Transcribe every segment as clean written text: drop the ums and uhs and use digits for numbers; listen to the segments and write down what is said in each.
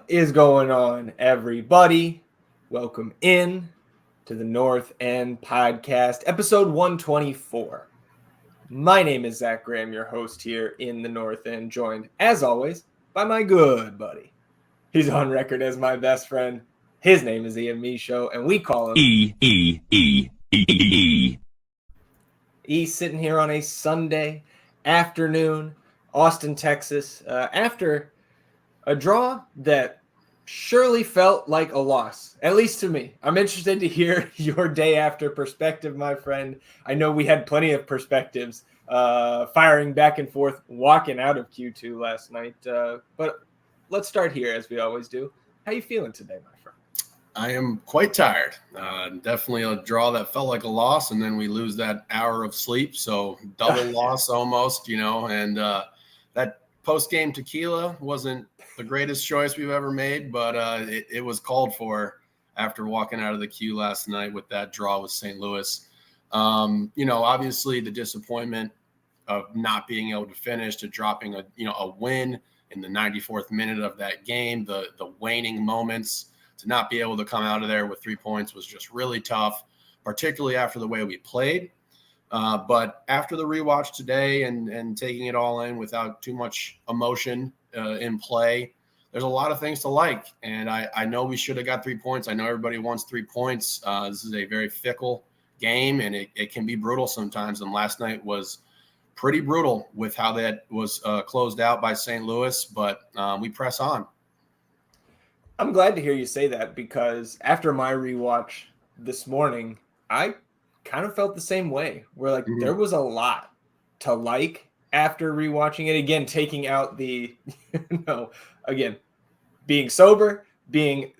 is going on, everybody? Welcome in to the North End Podcast, episode 124. My name is Zach Graham, your host here in the North End, joined, as always, by my good buddy. He's on record as my best friend. His name is Ian Michaud, and we call him E. He's sitting here on a Sunday afternoon, Austin, Texas, after a draw that surely felt like a loss, at least to me. I'm interested to hear your day after perspective, my friend. I know we had plenty of perspectives firing back and forth, walking out of Q2 last night. But let's start here, as we always do. How you feeling today, my friend? I am quite tired. Definitely a draw that felt like a loss, and then we lose that hour of sleep. So double loss almost, and that post-game tequila wasn't the greatest choice we've ever made, but it was called for after walking out of the queue last night with that draw with St. Louis. Obviously the disappointment of not being able to finish, to dropping a win in the 94th minute of that game, the waning moments, to not be able to come out of there with 3 points was just really tough, particularly after the way we played. But after the rewatch today and taking it all in without too much emotion in play, there's a lot of things to like. And I know we should have got 3 points. I know everybody wants 3 points. This is a very fickle game, and it can be brutal sometimes. And last night was pretty brutal with how that was closed out by St. Louis, but we press on. I'm glad to hear you say that, because after my rewatch this morning, I kind of felt the same way, where there was a lot to like after rewatching it. Again, taking out the, again, being sober, being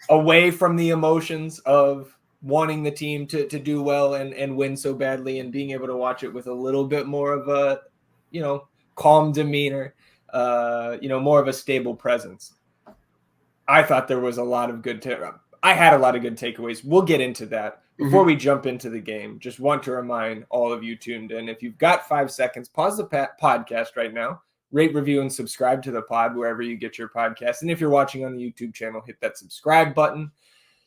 away from the emotions of wanting the team to do well and win so badly, and being able to watch it with a little bit more of a, calm demeanor, more of a stable presence. I thought there was a lot of good I had a lot of good takeaways. We'll get into that. Before we jump into the game, just want to remind all of you tuned in, if you've got 5 seconds, pause the podcast right now, rate, review, and subscribe to the pod wherever you get your podcast. And if you're watching on the YouTube channel, hit that subscribe button.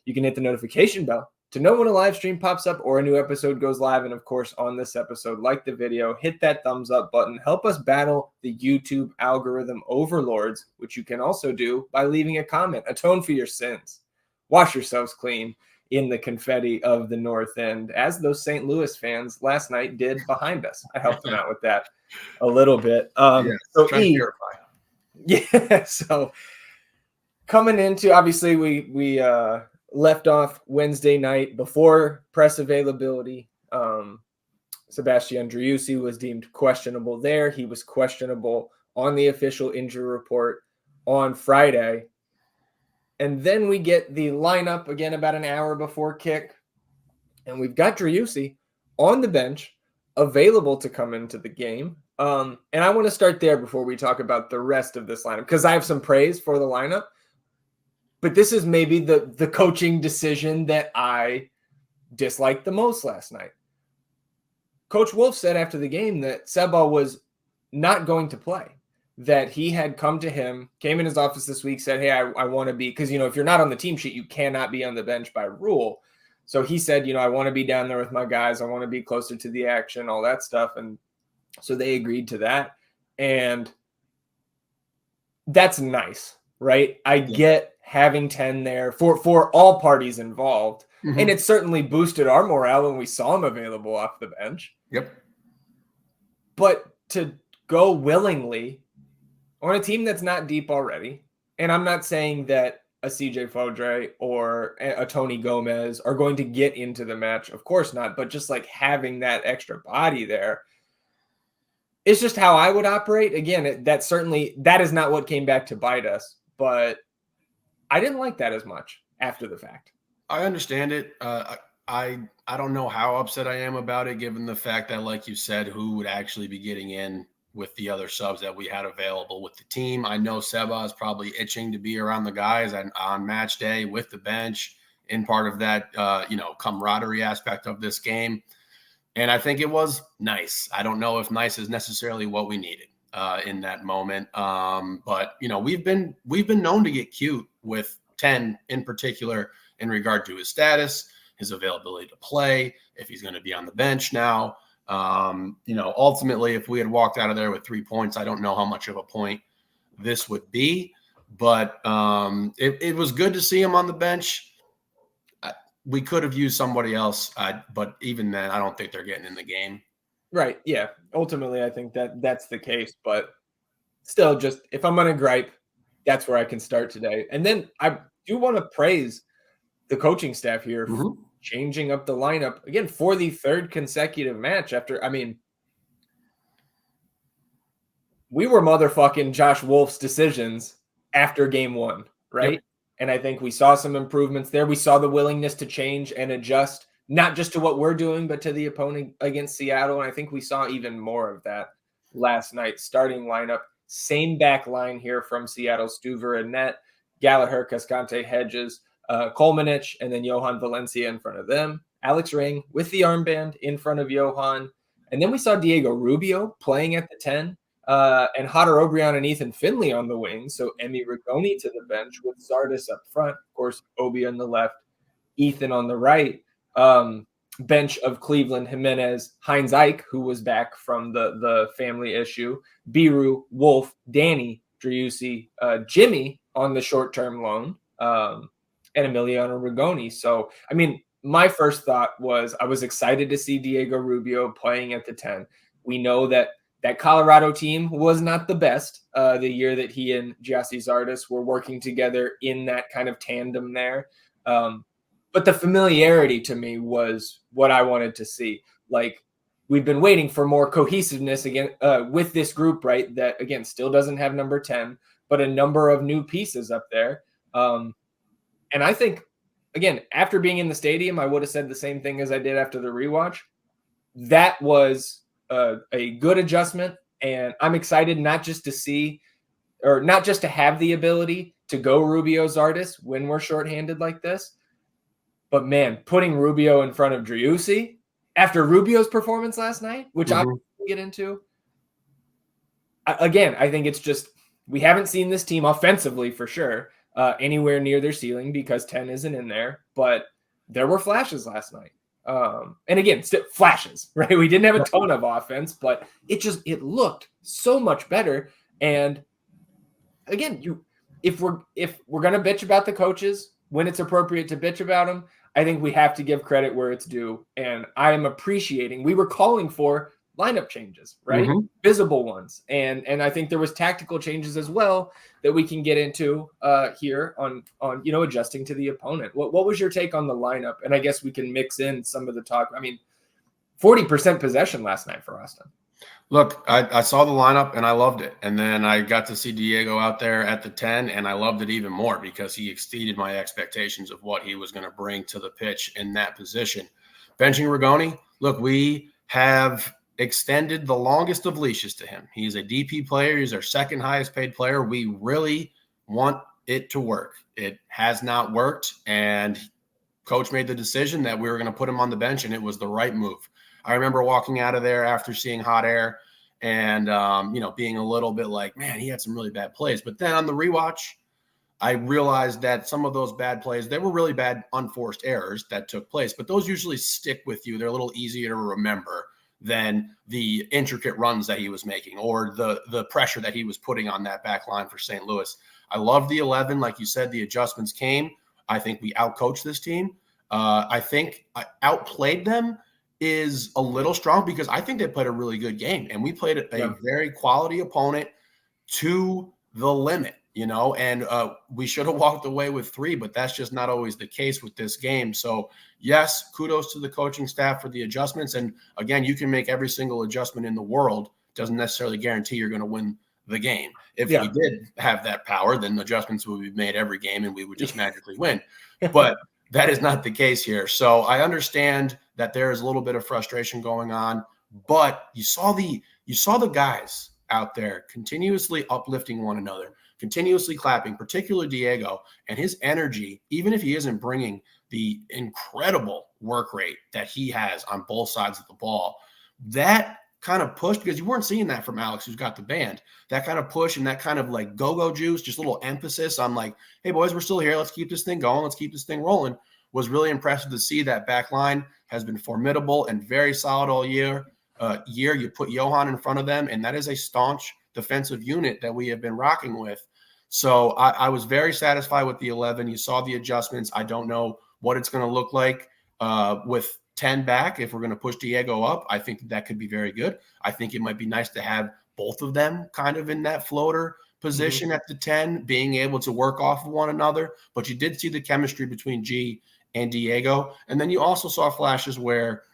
You can hit the notification bell to know when a live stream pops up or a new episode goes live. And of course, on this episode, like the video, hit that thumbs up button. Help us battle the YouTube algorithm overlords, which you can also do by leaving a comment. Atone for your sins. Wash yourselves clean in the confetti of the North End, as those St. Louis fans last night did behind us. I helped them out with that a little bit. So coming into, obviously, we left off Wednesday night before press availability. Sebastian Driussi was deemed questionable there. He was questionable on the official injury report on Friday. And then we get the lineup again about an hour before kick. And we've got Driussi on the bench, available to come into the game. And I want to start there before we talk about the rest of this lineup, because I have some praise for the lineup. But this is maybe the coaching decision that I disliked the most last night. Coach Wolf said after the game that Seba was not going to play, that he had come to him, came in his office this week, said, hey, I want to be, because, if you're not on the team sheet, you cannot be on the bench by rule. So he said, I want to be down there with my guys. I want to be closer to the action, all that stuff. And so they agreed to that. And that's nice, right? I get having 10 there for all parties involved. And it certainly boosted our morale when we saw him available off the bench. Yep. But to go willingly on a team that's not deep already, and I'm not saying that a CJ Fodre or a Tony Gomez are going to get into the match. Of course not. But just like having that extra body there, it's just how I would operate. Again, that is not what came back to bite us. But I didn't like that as much after the fact. I understand it. I don't know how upset I am about it, given the fact that, like you said, who would actually be getting in with the other subs that we had available with the team. I know Seba is probably itching to be around the guys on match day with the bench, in part of that, camaraderie aspect of this game. And I think it was nice. I don't know if nice is necessarily what we needed. in that moment. But we've been known to get cute with 10 in particular in regard to his status, his availability to play, if he's going to be on the bench now. Ultimately, if we had walked out of there with 3 points, I don't know how much of a point this would be, but it was good to see him on the bench. We could have used somebody else, but even then, I don't think they're getting in the game. Right. Yeah. Ultimately, I think that's the case. But still, just if I'm going to gripe, that's where I can start today. And then I do want to praise the coaching staff here for changing up the lineup again for the third consecutive match we were motherfucking Josh Wolf's decisions after game one, right? Yep. And I think we saw some improvements there. We saw the willingness to change and adjust, not just to what we're doing, but to the opponent against Seattle. And I think we saw even more of that last night. Starting lineup, same back line here from Seattle: Stuver and net, Gallagher, Cascante, Hedges, Kolmanich, and then Johan Valencia in front of them. Alex Ring with the armband in front of Johan. And then we saw Diego Rubio playing at the 10. And Hodder Obrian and Ethan Finley on the wing. So Emi Rigoni to the bench with Sardis up front. Of course, Obi on the left, Ethan on the right. Bench of Cleveland, Jimenez, Heinz Eich, who was back from the family issue, Biru, Wolf, Danny, Driussi, Jimmy on the short-term loan, and Emiliano Rigoni. So, I mean, my first thought was I was excited to see Diego Rubio playing at the 10. We know that Colorado team was not the best the year that he and Giassi Zardes were working together in that kind of tandem there. But the familiarity to me was what I wanted to see. Like, we've been waiting for more cohesiveness again with this group, right? That, again, still doesn't have number 10, but a number of new pieces up there. And I think, again, after being in the stadium, I would have said the same thing as I did after the rewatch. That was a good adjustment, and I'm excited not just to have the ability to go Rubio Zardes when we're shorthanded like this, but man, putting Rubio in front of Driussi after Rubio's performance last night, which I'm going to get into. Again, I think it's just we haven't seen this team offensively for sure anywhere near their ceiling because 10 isn't in there, but there were flashes last night. And again, flashes, right? We didn't have a ton of offense, but it looked so much better. And again, if we're going to bitch about the coaches when it's appropriate to bitch about them, I think we have to give credit where it's due. And I am appreciating, we were calling for lineup changes, right? Visible ones. And I think there was tactical changes as well that we can get into here on adjusting to the opponent. What was your take on the lineup? And I guess we can mix in some of the talk. I mean, 40% possession last night for Austin. Look, I saw the lineup and I loved it. And then I got to see Diego out there at the 10 and I loved it even more because he exceeded my expectations of what he was going to bring to the pitch in that position. Benching Rigoni, look, we have extended the longest of leashes to him. He's a DP player. He's our second highest paid player. We really want it to work. It has not worked. And coach made the decision that we were going to put him on the bench and it was the right move. I remember walking out of there after seeing Hot Air and, being a little bit like, man, he had some really bad plays. But then on the rewatch, I realized that some of those bad plays, they were really bad unforced errors that took place, but those usually stick with you. They're a little easier to remember than the intricate runs that he was making or the pressure that he was putting on that back line for St. Louis. I love the 11. Like you said, the adjustments came. I think we outcoached this team. I think I outplayed them is a little strong because I think they played a really good game and we played a very quality opponent to the limit, and we should have walked away with 3, but that's just not always the case with this game. So yes, kudos to the coaching staff for the adjustments. And again, you can make every single adjustment in the world. Doesn't necessarily guarantee you're going to win the game. If we did have that power, then adjustments would be made every game and we would just magically win. But that is not the case here. So I understand that there is a little bit of frustration going on, but you saw the guys out there continuously uplifting one another, continuously clapping, particularly Diego, and his energy, even if he isn't bringing the incredible work rate that he has on both sides of the ball, that kind of push, because you weren't seeing that from Alex, who's got the band, that kind of push and that kind of like go-go juice, just a little emphasis on like, hey boys, we're still here. Let's keep this thing going. Let's keep this thing rolling. Was really impressive to see. That back line has been formidable and very solid all year. You put Johan in front of them, and that is a staunch defensive unit that we have been rocking with. So I was very satisfied with the 11. You saw the adjustments. I don't know what it's going to look like with 10 back. If we're going to push Diego up, I think that could be very good. I think it might be nice to have both of them kind of in that floater position at the 10, being able to work off of one another. But you did see the chemistry between G and Diego. And then you also saw flashes where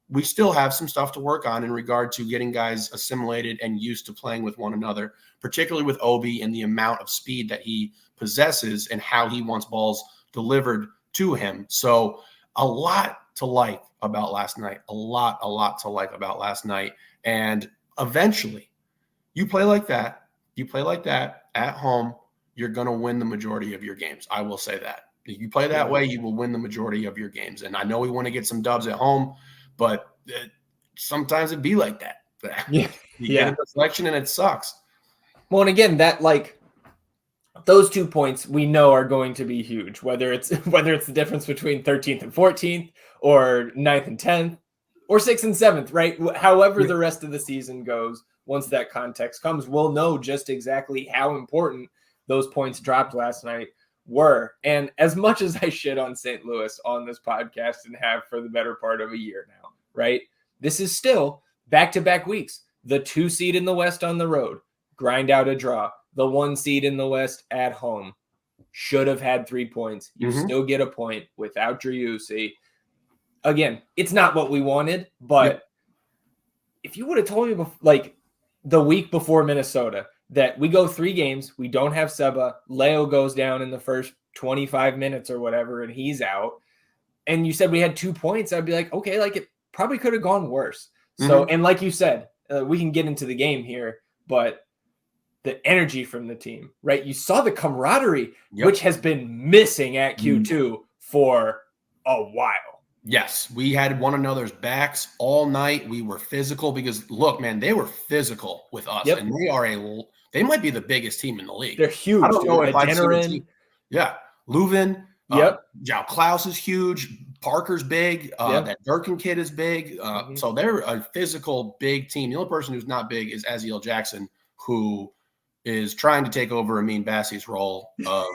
we still have some stuff to work on in regard to getting guys assimilated and used to playing with one another, particularly with Obi and the amount of speed that he possesses and how he wants balls delivered to him. So a lot to like about last night, a lot to like about last night. And eventually you play like that at home, you're going to win the majority of your games. I will say that. If you play that way, you will win the majority of your games. And I know we want to get some dubs at home, but sometimes it be like that. You get a deflection and it sucks. Well, and again, that like those 2 points we know are going to be huge, whether it's the difference between 13th and 14th or 9th and 10th or 6th and 7th, right? However the rest of the season goes, once that context comes, we'll know just exactly how important those points dropped last night were. And as much as I shit on St. Louis on this podcast and have for the better part of a year now, right? This is still back-to-back weeks. The 2 seed in the West on the road, grind out a draw. The 1 seed in the West at home should have had 3 points. You still get a point without Driussi. Again, it's not what we wanted, but if you would have told me like the week before Minnesota that we go 3 games, we don't have Seba, Leo goes down in the first 25 minutes or whatever, and he's out, and you said we had 2 points, I'd be like, okay, like it probably could have gone worse. So, and like you said, we can get into the game here, but the energy from the team, right? You saw the camaraderie, which has been missing at Q2 for a while. Yes, we had one another's backs all night. We were physical because, look, man, they were physical with us, and they might be the biggest team in the league. They're huge. I don't know if I've seen a team. Yeah, Leuven. João Klaus is huge. Parker's big. That Durkin kid is big. So they're a physical, big team. The only person who's not big is Aziel Jackson, who is trying to take over Amin Bassi's role of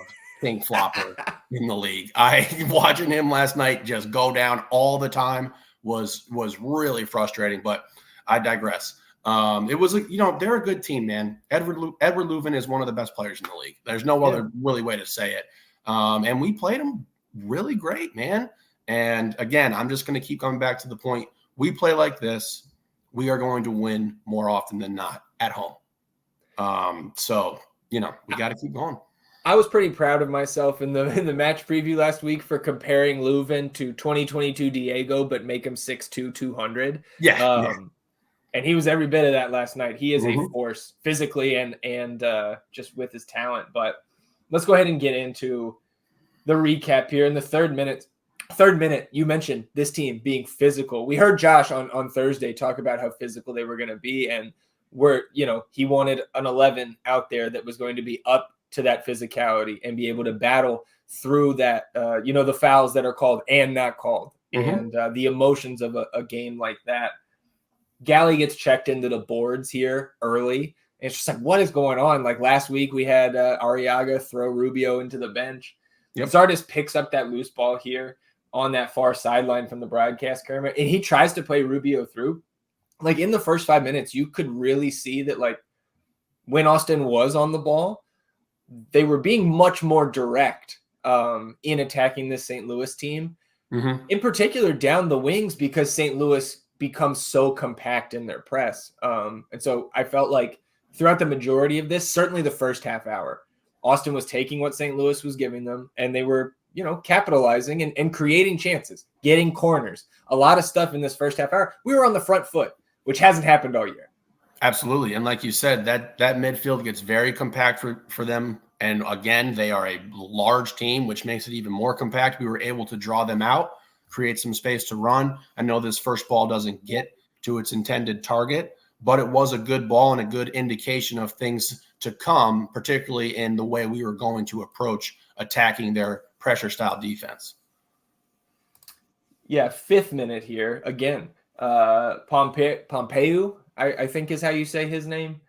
pink flopper in the league. Watching him last night just go down all the time was really frustrating, but I digress. It was, they're a good team, man. Edward Leuven is one of the best players in the league. There's no other really way to say it. And we played him really great, man. And again, I'm just going to keep coming back to the point. We play like this, we are going to win more often than not at home. So, we got to keep going. I was pretty proud of myself in the match preview last week for comparing Leuven to 2022 Diego, but make him 6'2", 200. And he was every bit of that last night. He is a force physically and just with his talent. But let's go ahead and get into the recap here in the third minute. You mentioned this team being physical. We heard Josh on Thursday talk about how physical they were going to be, and he wanted an 11 out there that was going to be up to that physicality and be able to battle through that, the fouls that are called and not called, and the emotions of a game like that. Gally gets checked into the boards here early. And it's just like, what is going on? Like last week we had Arriaga throw Rubio into the bench. Zardes picks up that loose ball here on that far sideline from the broadcast camera, and he tries to play Rubio through. Like in the first 5 minutes, you could really see that like when Austin was on the ball, they were being much more direct in attacking this St. Louis team, in particular down the wings, because St. Louis becomes so compact in their press. And so I felt like throughout the majority of this, certainly the first half hour, Austin was taking what St. Louis was giving them, and they were, capitalizing and creating chances, getting corners, a lot of stuff in this first half hour. We were on the front foot, which hasn't happened all year. Absolutely. And like you said, that midfield gets very compact for them. And again, they are a large team, which makes it even more compact. We were able to draw them out, create some space to run. I know this first ball doesn't get to its intended target, but it was a good ball and a good indication of things to come, particularly in the way we were going to approach attacking their pressure style defense. Yeah, 5th minute here. Again, Pompeu, I think is how you say his name.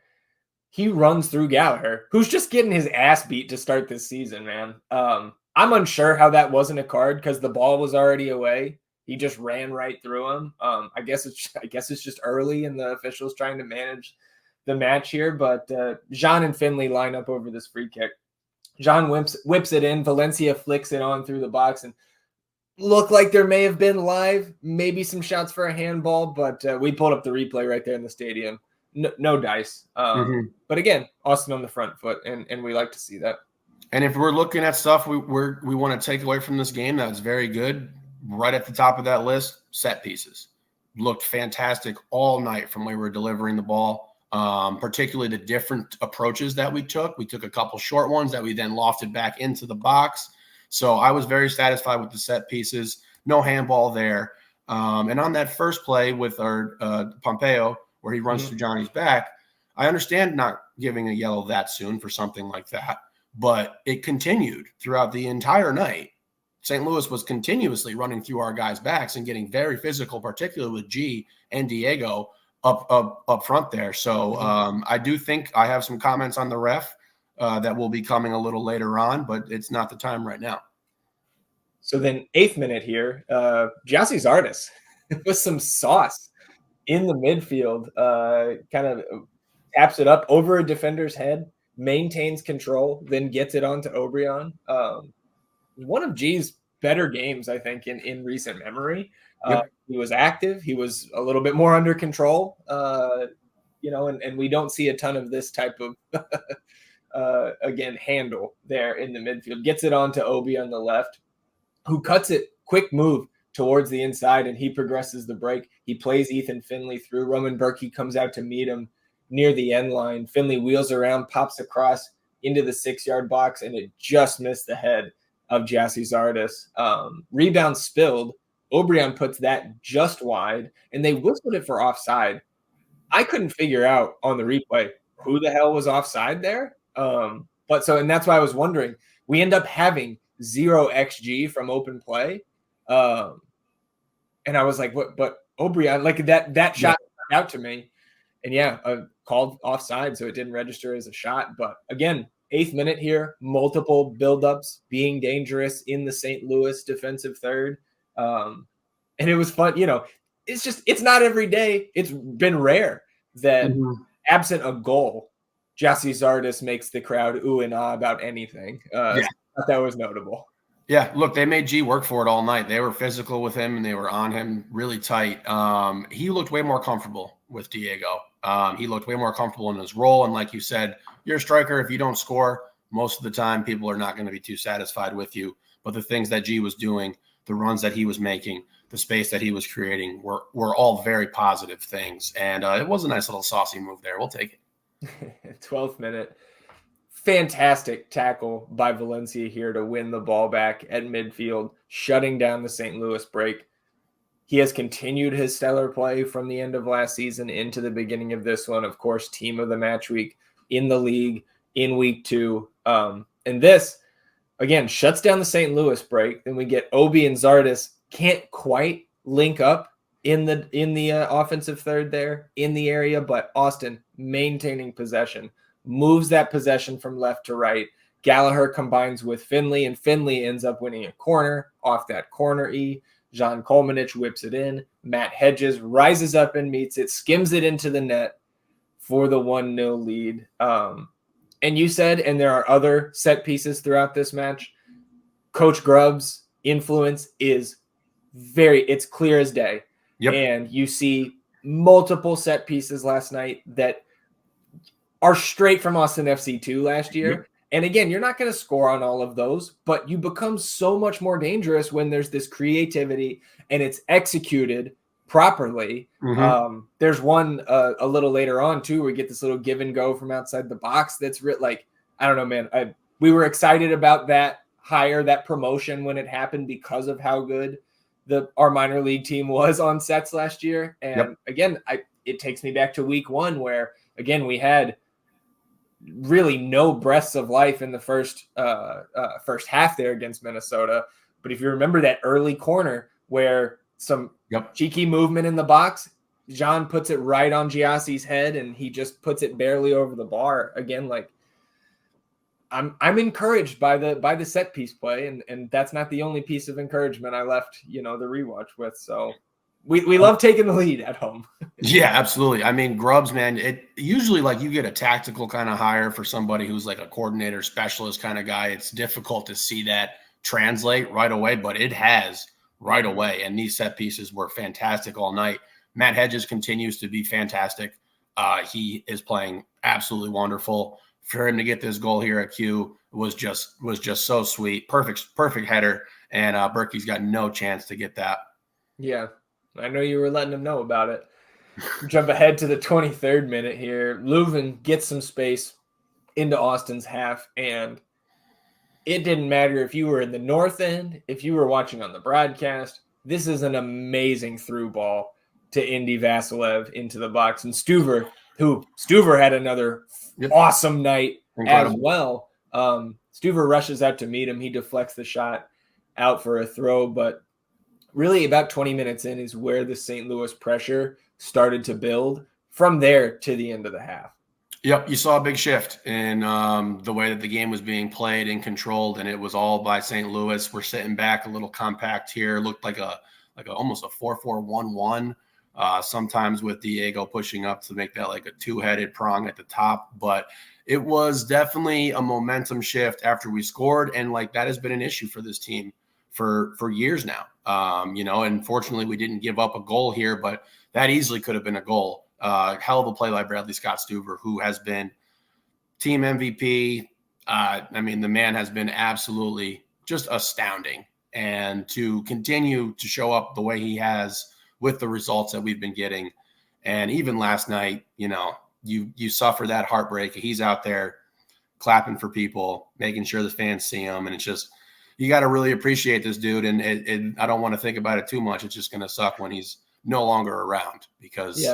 He runs through Gallagher, who's just getting his ass beat to start this season, man. I'm unsure how that wasn't a card because the ball was already away. He just ran right through him. I guess it's just early and the officials trying to manage the match here. But Jean and Finley line up over this free kick. Jean whips it in. Valencia flicks it on through the box and looked like there may have been live, maybe some shots for a handball, but we pulled up the replay right there in the stadium. No dice. But again, Austin on the front foot, and we like to see that. And if we're looking at stuff we want to take away from this game that's very good, right at the top of that list, set pieces. Looked fantastic all night from where we were delivering the ball, particularly the different approaches that we took. We took a couple short ones that we then lofted back into the box. So I was very satisfied with the set pieces. No handball there. And on that first play with our Pompeo, where he runs to Johnny's back, I understand not giving a yellow that soon for something like that, but it continued throughout the entire night. St. Louis was continuously running through our guys' backs and getting very physical, particularly with G and Diego up front there. So I do think I have some comments on the ref that will be coming a little later on, but it's not the time right now. So then 8th minute here, Gyasi Zardes with some sauce in the midfield, kind of taps it up over a defender's head, maintains control, then gets it onto Obrian. One of G's better games, I think, in recent memory. He was active. He was a little bit more under control, and we don't see a ton of this type of, again, handle there in the midfield. Gets it onto Obi on the left, who cuts it, quick move towards the inside, and he progresses the break. He plays Ethan Finley through. Roman Berkey comes out to meet him near the end line. Finley wheels around, pops across into the 6-yard box, and it just missed the head of Gyasi Zardes. Rebound spilled. Obrian puts that just wide, and they whistled it for offside. I couldn't figure out on the replay who the hell was offside there. And that's why I was wondering. We end up having 0 XG from open play. And I was like, what? But Obrian, like that shot out to me. And called offside, so it didn't register as a shot. But again, 8th minute here, multiple buildups, being dangerous in the St. Louis defensive third. And it was fun. It's not every day. It's been rare that absent a goal, Gyasi Zardes makes the crowd ooh and ah about anything. So I thought that was notable. Yeah, look, they made G work for it all night. They were physical with him, and they were on him really tight. He looked way more comfortable with Diego. He looked way more comfortable in his role. And like you said, you're a striker. If you don't score, most of the time people are not going to be too satisfied with you. But the things that G was doing, the runs that he was making, the space that he was creating were all very positive things. And it was a nice little saucy move there. We'll take it. 12th minute. Fantastic tackle by Valencia here to win the ball back at midfield, shutting down the St. Louis break. He has continued his stellar play from the end of last season into the beginning of this one. Of course, team of the match week in the league in week 2. And this, again, shuts down the St. Louis break. Then we get Obi and Zardes can't quite link up in the offensive third there in the area, but Austin maintaining possession, moves that possession from left to right. Gallagher combines with Finley, and Finley ends up winning a corner off that corner E. Jean Kolmanich whips it in. Matt Hedges rises up and meets it, skims it into the net for the 1-0 lead. And you said, and there are other set pieces throughout this match, Coach Grubb's influence is it's clear as day. Yep. And you see multiple set pieces last night that are straight from Austin FC2 last year. Yep. And again, you're not going to score on all of those, but you become so much more dangerous when there's this creativity and it's executed properly. There's one a little later on too, where we get this little give and go from outside the box. That's like, I don't know, man. We were excited about that hire, that promotion when it happened because of how good our minor league team was on sets last year. And again, it takes me back to week 1 where, again, we had really no breaths of life in the first half there against Minnesota. But if you remember that early corner where some cheeky movement in the box, John puts it right on Giassi's head and he just puts it barely over the bar. Again, like I'm encouraged by the set piece play, and that's not the only piece of encouragement I left, the rewatch with. So we love taking the lead at home. Yeah, absolutely. I mean, Grubbs, man, it usually, like, you get a tactical kind of hire for somebody who's like a coordinator specialist kind of guy. It's difficult to see that translate right away, but it has right away. And these set pieces were fantastic all night. Matt Hedges continues to be fantastic. He is playing absolutely wonderful. For him to get this goal here at Q was just so sweet. Perfect header. And Berkey's got no chance to get that. Yeah, I know you were letting him know about it. Jump ahead to the 23rd minute here. Leuven gets some space into Austin's half, and it didn't matter if you were in the north end, if you were watching on the broadcast. This is an amazing through ball to Indy Vasilev into the box. And Stuver had another awesome night as well. Stuver rushes out to meet him. He deflects the shot out for a throw, but really about 20 minutes in is where the St. Louis pressure started to build from there to the end of the half. Yep, you saw a big shift in the way that the game was being played and controlled, and it was all by St. Louis. We're sitting back a little compact here. Looked like almost a 4-4-1-1. Sometimes with Diego pushing up to make that like a two-headed prong at the top, but it was definitely a momentum shift after we scored, and like that has been an issue for this team for years now. And fortunately we didn't give up a goal here, but that easily could have been a goal. Hell of a play by Bradley Scott Stuver, who has been team MVP. The man has been absolutely just astounding, and to continue to show up the way he has with the results that we've been getting. And even last night, you suffer that heartbreak. He's out there clapping for people, making sure the fans see him. And it's just, you got to really appreciate this dude. And I don't want to think about it too much. It's just going to suck when he's no longer around, because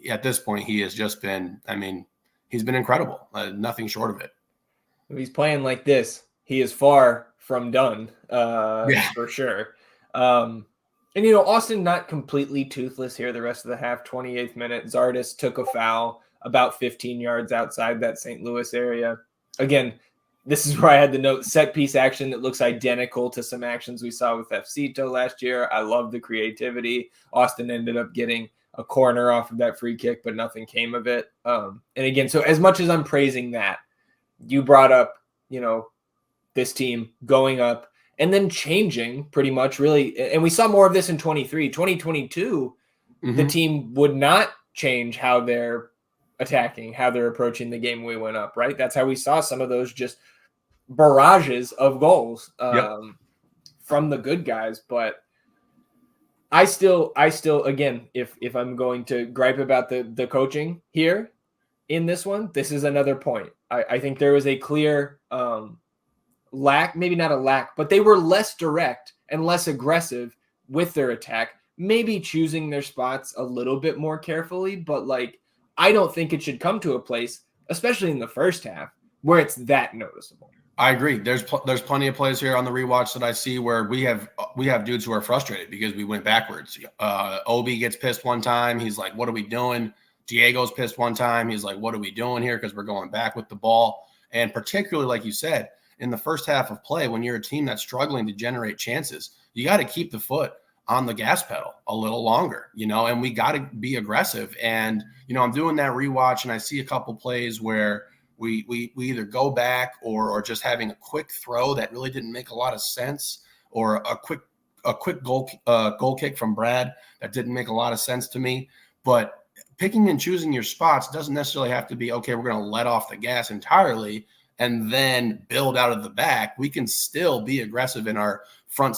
at this point he has just been, he's been incredible. Nothing short of it. If he's playing like this, he is far from done, for sure. And, Austin not completely toothless here the rest of the half. 28th minute, Zardes took a foul about 15 yards outside that St. Louis area. Again, this is where I had the note, set piece action that looks identical to some actions we saw with Fcito last year. I love the creativity. Austin ended up getting a corner off of that free kick, but nothing came of it. And again, so as much as I'm praising that, you brought up, this team going up and then changing pretty much, really. And we saw more of this in 2022, the team would not change how they're attacking, how they're approaching the game. We went up, right? That's how we saw some of those just barrages of goals from the good guys. But I still, again, if I'm going to gripe about the coaching here in this one, this is another point. I think there was a clear lack, maybe not a lack, but they were less direct and less aggressive with their attack, maybe choosing their spots a little bit more carefully. But I don't think it should come to a place, especially in the first half, where it's that noticeable. I agree. There's plenty of plays here on the rewatch that I see where we have dudes who are frustrated because we went backwards. Obi gets pissed one time. He's like, what are we doing? Diego's pissed one time. He's like, what are we doing here? Because we're going back with the ball. And particularly, like you said, in the first half of play, when you're a team that's struggling to generate chances, you got to keep the foot on the gas pedal a little longer, and we got to be aggressive. And, I'm doing that rewatch and I see a couple plays where we either go back or just having a quick throw that really didn't make a lot of sense, or a quick goal kick from Brad that didn't make a lot of sense to me. But picking and choosing your spots doesn't necessarily have to be, okay, we're going to let off the gas entirely and then build out of the back. We can still be aggressive in our front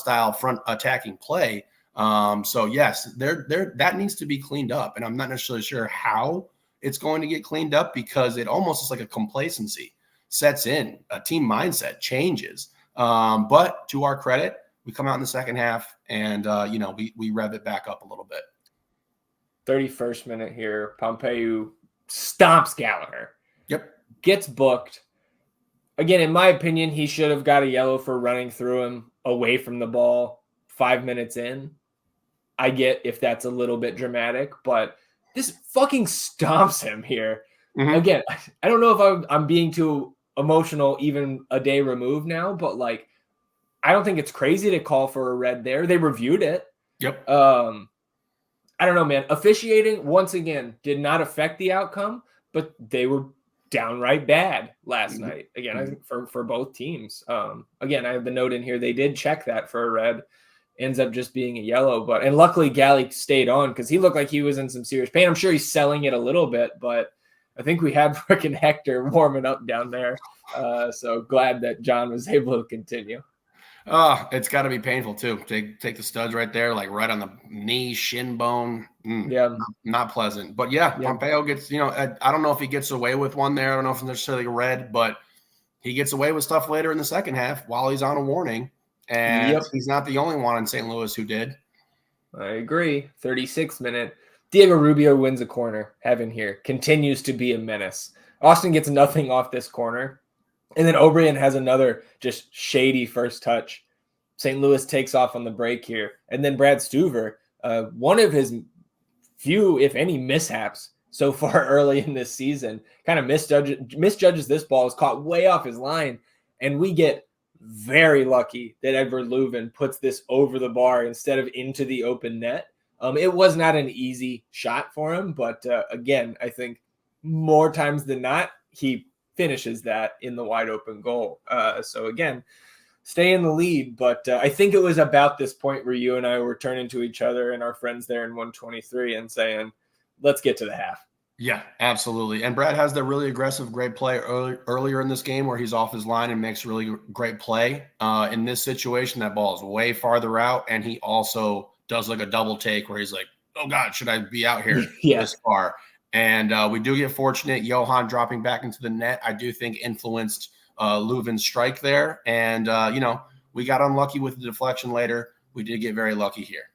attacking play. So yes, that needs to be cleaned up. And I'm not necessarily sure how it's going to get cleaned up, because it almost is like a complacency sets in, a team mindset changes. But to our credit, we come out in the second half and, we rev it back up a little bit. 31st minute here. Pompeu stomps Gallagher. Yep. Gets booked. Again, in my opinion, he should have got a yellow for running through him away from the ball 5 minutes in. I get if that's a little bit dramatic, but this fucking stomps him here. Mm-hmm. Again, I don't know if I'm being too emotional even a day removed now, but like, I don't think it's crazy to call for a red there. They reviewed it. Yep. I don't know, man. Officiating, once again, did not affect the outcome, but they were downright bad last night. Again, I think for both teams. Again, I have the note in here. They did check that for a red. Ends up just being a yellow. And luckily Galley stayed on because he looked like he was in some serious pain. I'm sure he's selling it a little bit, but I think we had freaking Hector warming up down there. So glad that John was able to continue. It's got to be painful too. Take the studs right there, like right on the knee, shin bone. Not pleasant. But yeah, Pompeo gets, I don't know if he gets away with one there. I don't know if it's necessarily red, but he gets away with stuff later in the second half while he's on a warning. And he's not the only one in St. Louis who did. I agree. 36th minute. Diego Rubio wins a corner. Heaven here. Continues to be a menace. Austin gets nothing off this corner. And then O'Brien has another just shady first touch. St. Louis takes off on the break here. And then Brad Stuver, one of his few, if any, mishaps so far early in this season, kind of misjudges this ball, is caught way off his line. And we get very lucky that Edward Leuven puts this over the bar instead of into the open net. It was not an easy shot for him, but again, I think more times than not, he finishes that in the wide open goal. So again, stay in the lead. But I think it was about this point where you and I were turning to each other and our friends there in 123 and saying, let's get to the half. Yeah, absolutely. And Brad has the really aggressive, great play earlier in this game where he's off his line and makes really great play. In this situation, that ball is way farther out. And he also does like a double take where he's like, oh God, should I be out here this far? And we do get fortunate. Johan dropping back into the net, I do think influenced Leuven's strike there. And, we got unlucky with the deflection later. We did get very lucky here.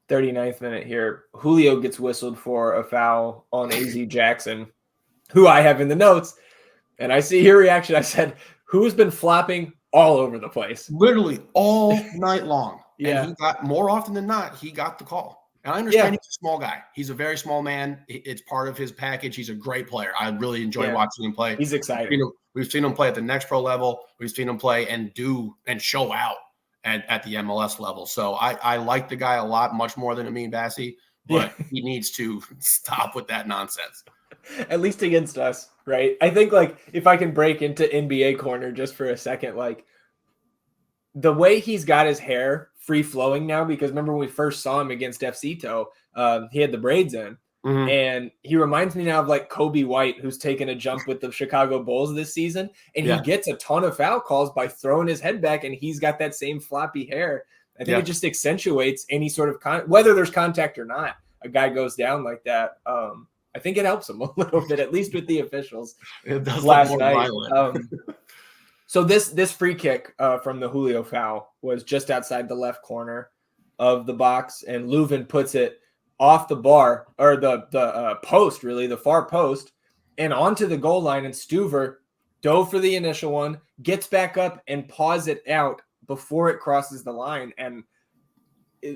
39th minute here. Julio gets whistled for a foul on AZ Jackson, who I have in the notes. And I see your reaction. I said, who's been flopping all over the place? Literally all night long. Yeah. And he got, more often than not, he got the call. And I understand he's a small guy. He's a very small man. It's part of his package. He's a great player. I really enjoy watching him play. He's exciting. We've seen him play at the next pro level. We've seen him play and show out at the MLS level. So I like the guy a lot, much more than Amin Bassi, but he needs to stop with that nonsense. At least against us, right? I think, like, if I can break into NBA corner just for a second, like, the way he's got his hair free flowing now, because remember when we first saw him against FCito, he had the braids in. Mm-hmm. And he reminds me now of like Kobe White, who's taken a jump with the Chicago Bulls this season. And he gets a ton of foul calls by throwing his head back, and he's got that same floppy hair. I think it just accentuates any sort of whether there's contact or not. A guy goes down like that. I think it helps him a little bit, at least with the officials. It does last night. So this free kick from the Julio foul was just outside the left corner of the box, and Leuven puts it off the bar, or the post, really, the far post, and onto the goal line, and Stuver dove for the initial one, gets back up and paws it out before it crosses the line. And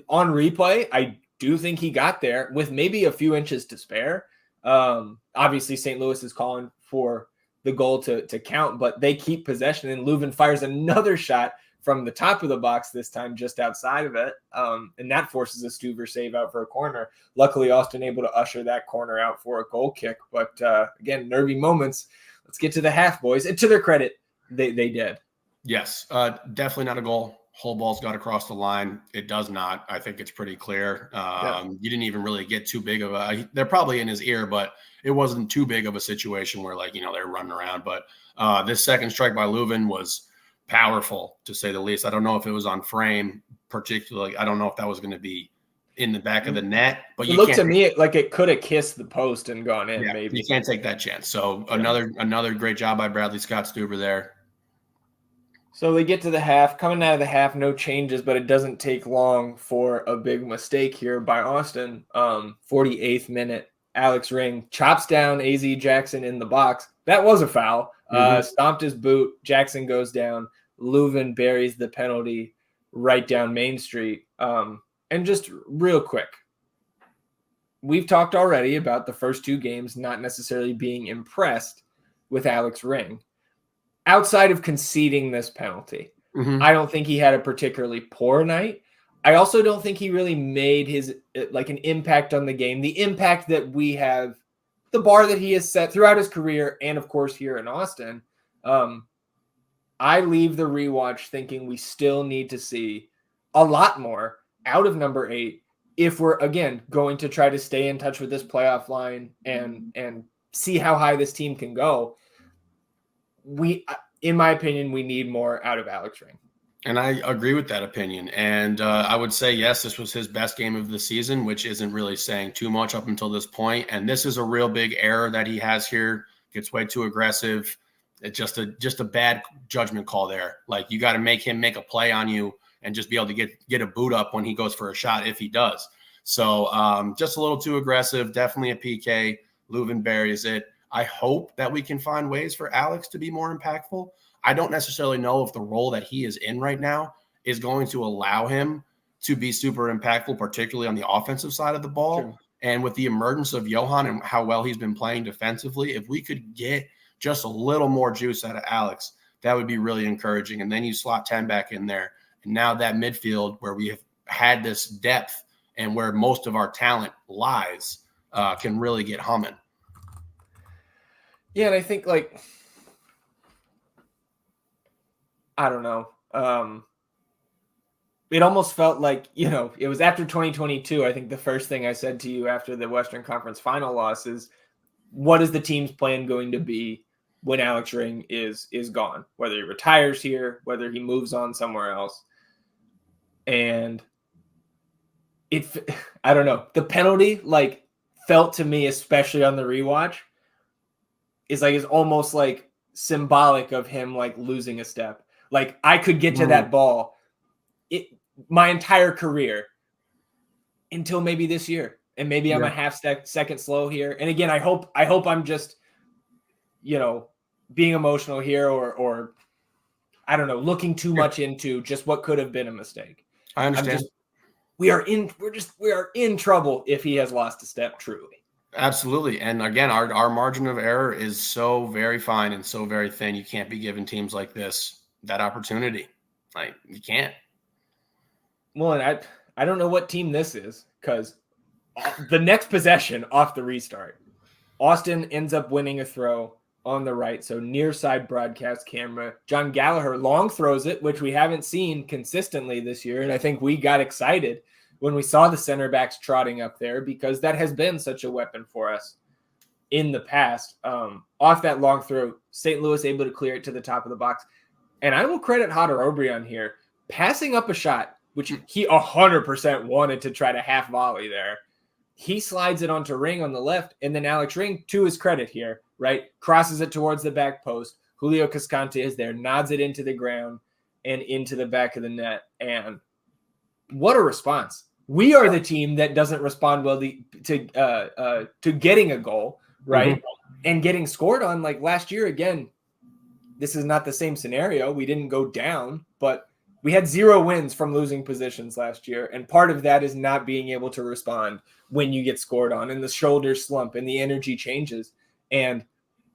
on replay, I do think he got there with maybe a few inches to spare. Obviously, St. Louis is calling for the goal to count, but they keep possession, and Leuven fires another shot from the top of the box, this time just outside of it. And that forces a Stuver save out for a corner. Luckily, Austin able to usher that corner out for a goal kick. But again, nervy moments. Let's get to the half, boys. And to their credit, they did. Yes, definitely not a goal. Whole ball's got across the line. It does not. I think it's pretty clear. You didn't even really get too big of they're probably in his ear, but it wasn't too big of a situation where, like, they're running around. But this second strike by Leuven was powerful, to say the least. I don't know if it was on frame particularly. I don't know if that was going to be in the back of the net, but it looked to me like it could have kissed the post and gone in. Maybe you can't take that chance. So another great job by Bradley Scott Stuber there. So they get to the half, coming out of the half, no changes, but it doesn't take long for a big mistake here by Austin. 48th minute, Alex Ring chops down AZ Jackson in the box. That was a foul. Stomped his boot. Jackson goes down. Leuven buries the penalty right down Main Street. And just real quick, we've talked already about the first two games not necessarily being impressed with Alex Ring. Outside of conceding this penalty, I don't think he had a particularly poor night. I also don't think he really made his an impact on the game. The impact that we have, the bar that he has set throughout his career, and of course here in Austin. I leave the rewatch thinking we still need to see a lot more out of number 8 if we're again going to try to stay in touch with this playoff line and see how high this team can go. In my opinion, we need more out of Alex Ring. And I agree with that opinion. And I would say, yes, this was his best game of the season, which isn't really saying too much up until this point. And this is a real big error that he has here. Gets way too aggressive. It's just a bad judgment call there. Like, you got to make him make a play on you and just be able to get a boot up when he goes for a shot, if he does. So just a little too aggressive. Definitely a PK. Leuven buries it. I hope that we can find ways for Alex to be more impactful. I don't necessarily know if the role that he is in right now is going to allow him to be super impactful, particularly on the offensive side of the ball. Sure. And with the emergence of Johan and how well he's been playing defensively, if we could get just a little more juice out of Alex, that would be really encouraging. And then you slot 10 back in there. And now that midfield where we have had this depth and where most of our talent lies can really get humming. Yeah, and I think, I don't know. It almost felt like, it was after 2022. I think the first thing I said to you after the Western Conference final loss is, what is the team's plan going to be when Alex Ring is gone? Whether he retires here, whether he moves on somewhere else. And I don't know. The penalty, felt to me, especially on the rewatch, is almost symbolic of him losing a step. I could get to that ball my entire career until maybe this year. And maybe I'm a half second slow here. And again, I hope I'm just, being emotional here or I don't know, looking too much into just what could have been a mistake. I understand. We are in trouble if he has lost a step, truly. Absolutely. And again, our margin of error is so very fine and so very thin. You can't be giving teams like this that opportunity. You can't. Well, and I don't know what team this is, because the next possession off the restart, Austin ends up winning a throw on the right. So near side broadcast camera, John Gallagher long throws it, which we haven't seen consistently this year. And I think we got excited when we saw the center backs trotting up there, because that has been such a weapon for us in the past. Off that long throw, St. Louis able to clear it to the top of the box. And I will credit Hodder Obrian here, passing up a shot, which he 100% wanted to try to half volley there. He slides it onto Ring on the left, and then Alex Ring, to his credit here, right, crosses it towards the back post. Julio Cascante is there, nods it into the ground and into the back of the net. And what a response. We are the team that doesn't respond well to getting a goal, right? Mm-hmm. And getting scored on. Last year, again, this is not the same scenario. We didn't go down, but we had 0 wins from losing positions last year. And part of that is not being able to respond when you get scored on, and the shoulders slump and the energy changes. And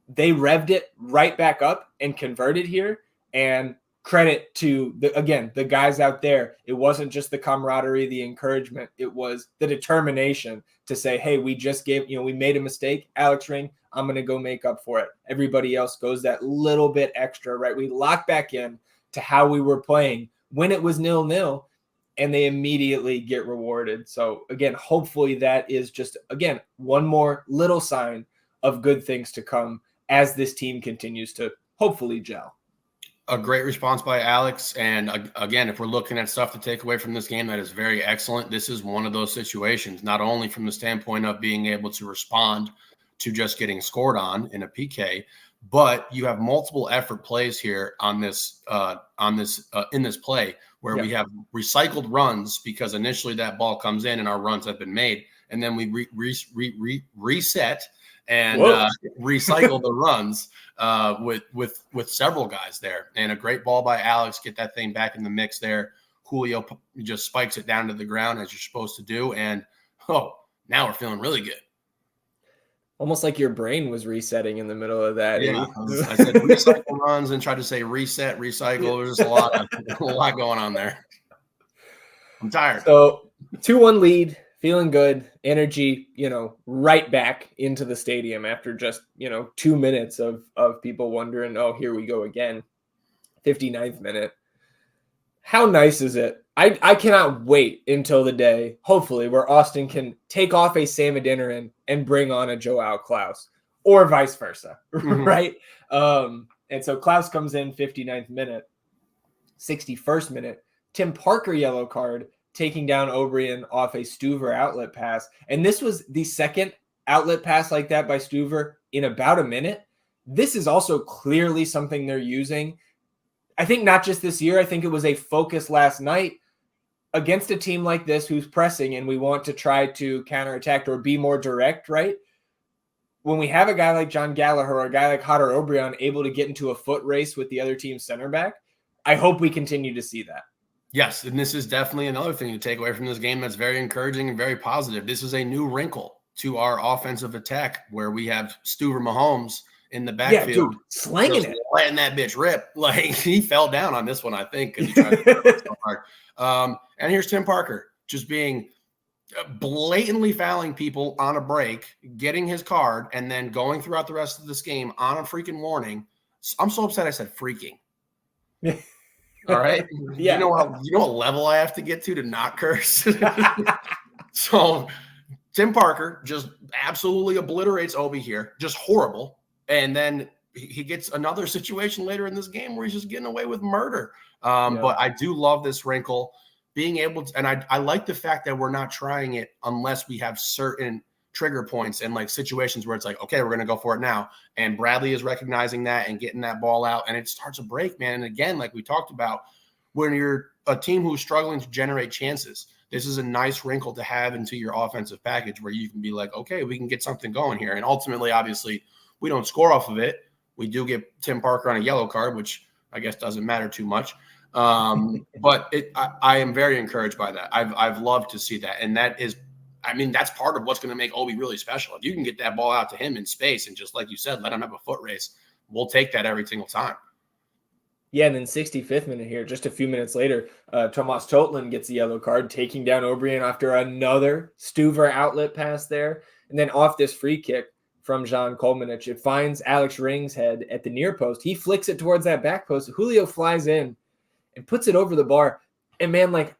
they revved it right back up and converted here. And credit to the guys out there. It wasn't just the camaraderie, the encouragement. It was the determination to say, hey, we just we made a mistake. Alex Ring, I'm going to go make up for it. Everybody else goes that little bit extra, right? We lock back in to how we were playing when it was 0-0, and they immediately get rewarded. So again, hopefully that is just, again, one more little sign of good things to come as this team continues to hopefully gel. A great response by Alex. And again, if we're looking at stuff to take away from this game that is very excellent, this is one of those situations, not only from the standpoint of being able to respond to just getting scored on in a PK, But you have multiple effort plays here in this play where we have recycled runs because initially that ball comes in and our runs have been made, and then we reset and recycle the runs with several guys there, and a great ball by Alex, get that thing back in the mix there. Julio just spikes it down to the ground as you're supposed to do, and now we're feeling really good. Almost like your brain was resetting in the middle of that. Yeah, I said recycle runs and tried to say reset, recycle. There's a lot going on there. I'm tired. So 2-1 lead, feeling good, energy, right back into the stadium after just, 2 minutes of people wondering, oh, here we go again. 59th minute. How nice is it? I cannot wait until the day, hopefully, where Austin can take off a Sam Adeniran and bring on a Joao Klaus, or vice versa, right? And so Klaus comes in 59th minute, 61st minute. Tim Parker yellow card, taking down O'Brien off a Stuver outlet pass. And this was the second outlet pass like that by Stuver in about a minute. This is also clearly something they're using. I think not just this year. I think it was a focus last night against a team like this who's pressing and we want to try to counterattack or be more direct, right? When we have a guy like John Gallagher or a guy like Hodder O'Brien able to get into a foot race with the other team's center back, I hope we continue to see that. Yes, and this is definitely another thing to take away from this game that's very encouraging and very positive. This is a new wrinkle to our offensive attack where we have Stuver Mahomes in the backfield. Yeah, dude, slanging it. Letting that bitch rip. Like, he fell down on this one, I think, because he tried to throw it so hard. And here's Tim Parker just being blatantly fouling people on a break, getting his card, and then going throughout the rest of this game on a freaking warning. I'm so upset I said freaking. All right. Yeah. You know what level I have to get to not curse. So Tim Parker just absolutely obliterates Obi here. Just horrible. And then he gets another situation later in this game where he's just getting away with murder. But I do love this wrinkle being able to, and I like the fact that we're not trying it unless we have certain trigger points and like situations where it's like, okay, we're going to go for it now. And Bradley is recognizing that and getting that ball out, and it starts a break, man. And again, like we talked about, when you're a team who's struggling to generate chances, this is a nice wrinkle to have into your offensive package where you can be like, okay, we can get something going here. And ultimately, obviously, we don't score off of it. We do get Tim Parker on a yellow card, which I guess doesn't matter too much. But I am very encouraged by that. I've loved to see that. And that is, I mean, that's part of what's going to make Obi really special. If you can get that ball out to him in space and just like you said, let him have a foot race, we'll take that every single time. Yeah, and then 65th minute here, just a few minutes later, Tomas Totland gets a yellow card, taking down O'Brien after another Stuver outlet pass there. And then off this free kick from Jean Kolmanich, it finds Alex Ring's head at the near post. He flicks it towards that back post. Julio flies in and puts it over the bar. And man, like,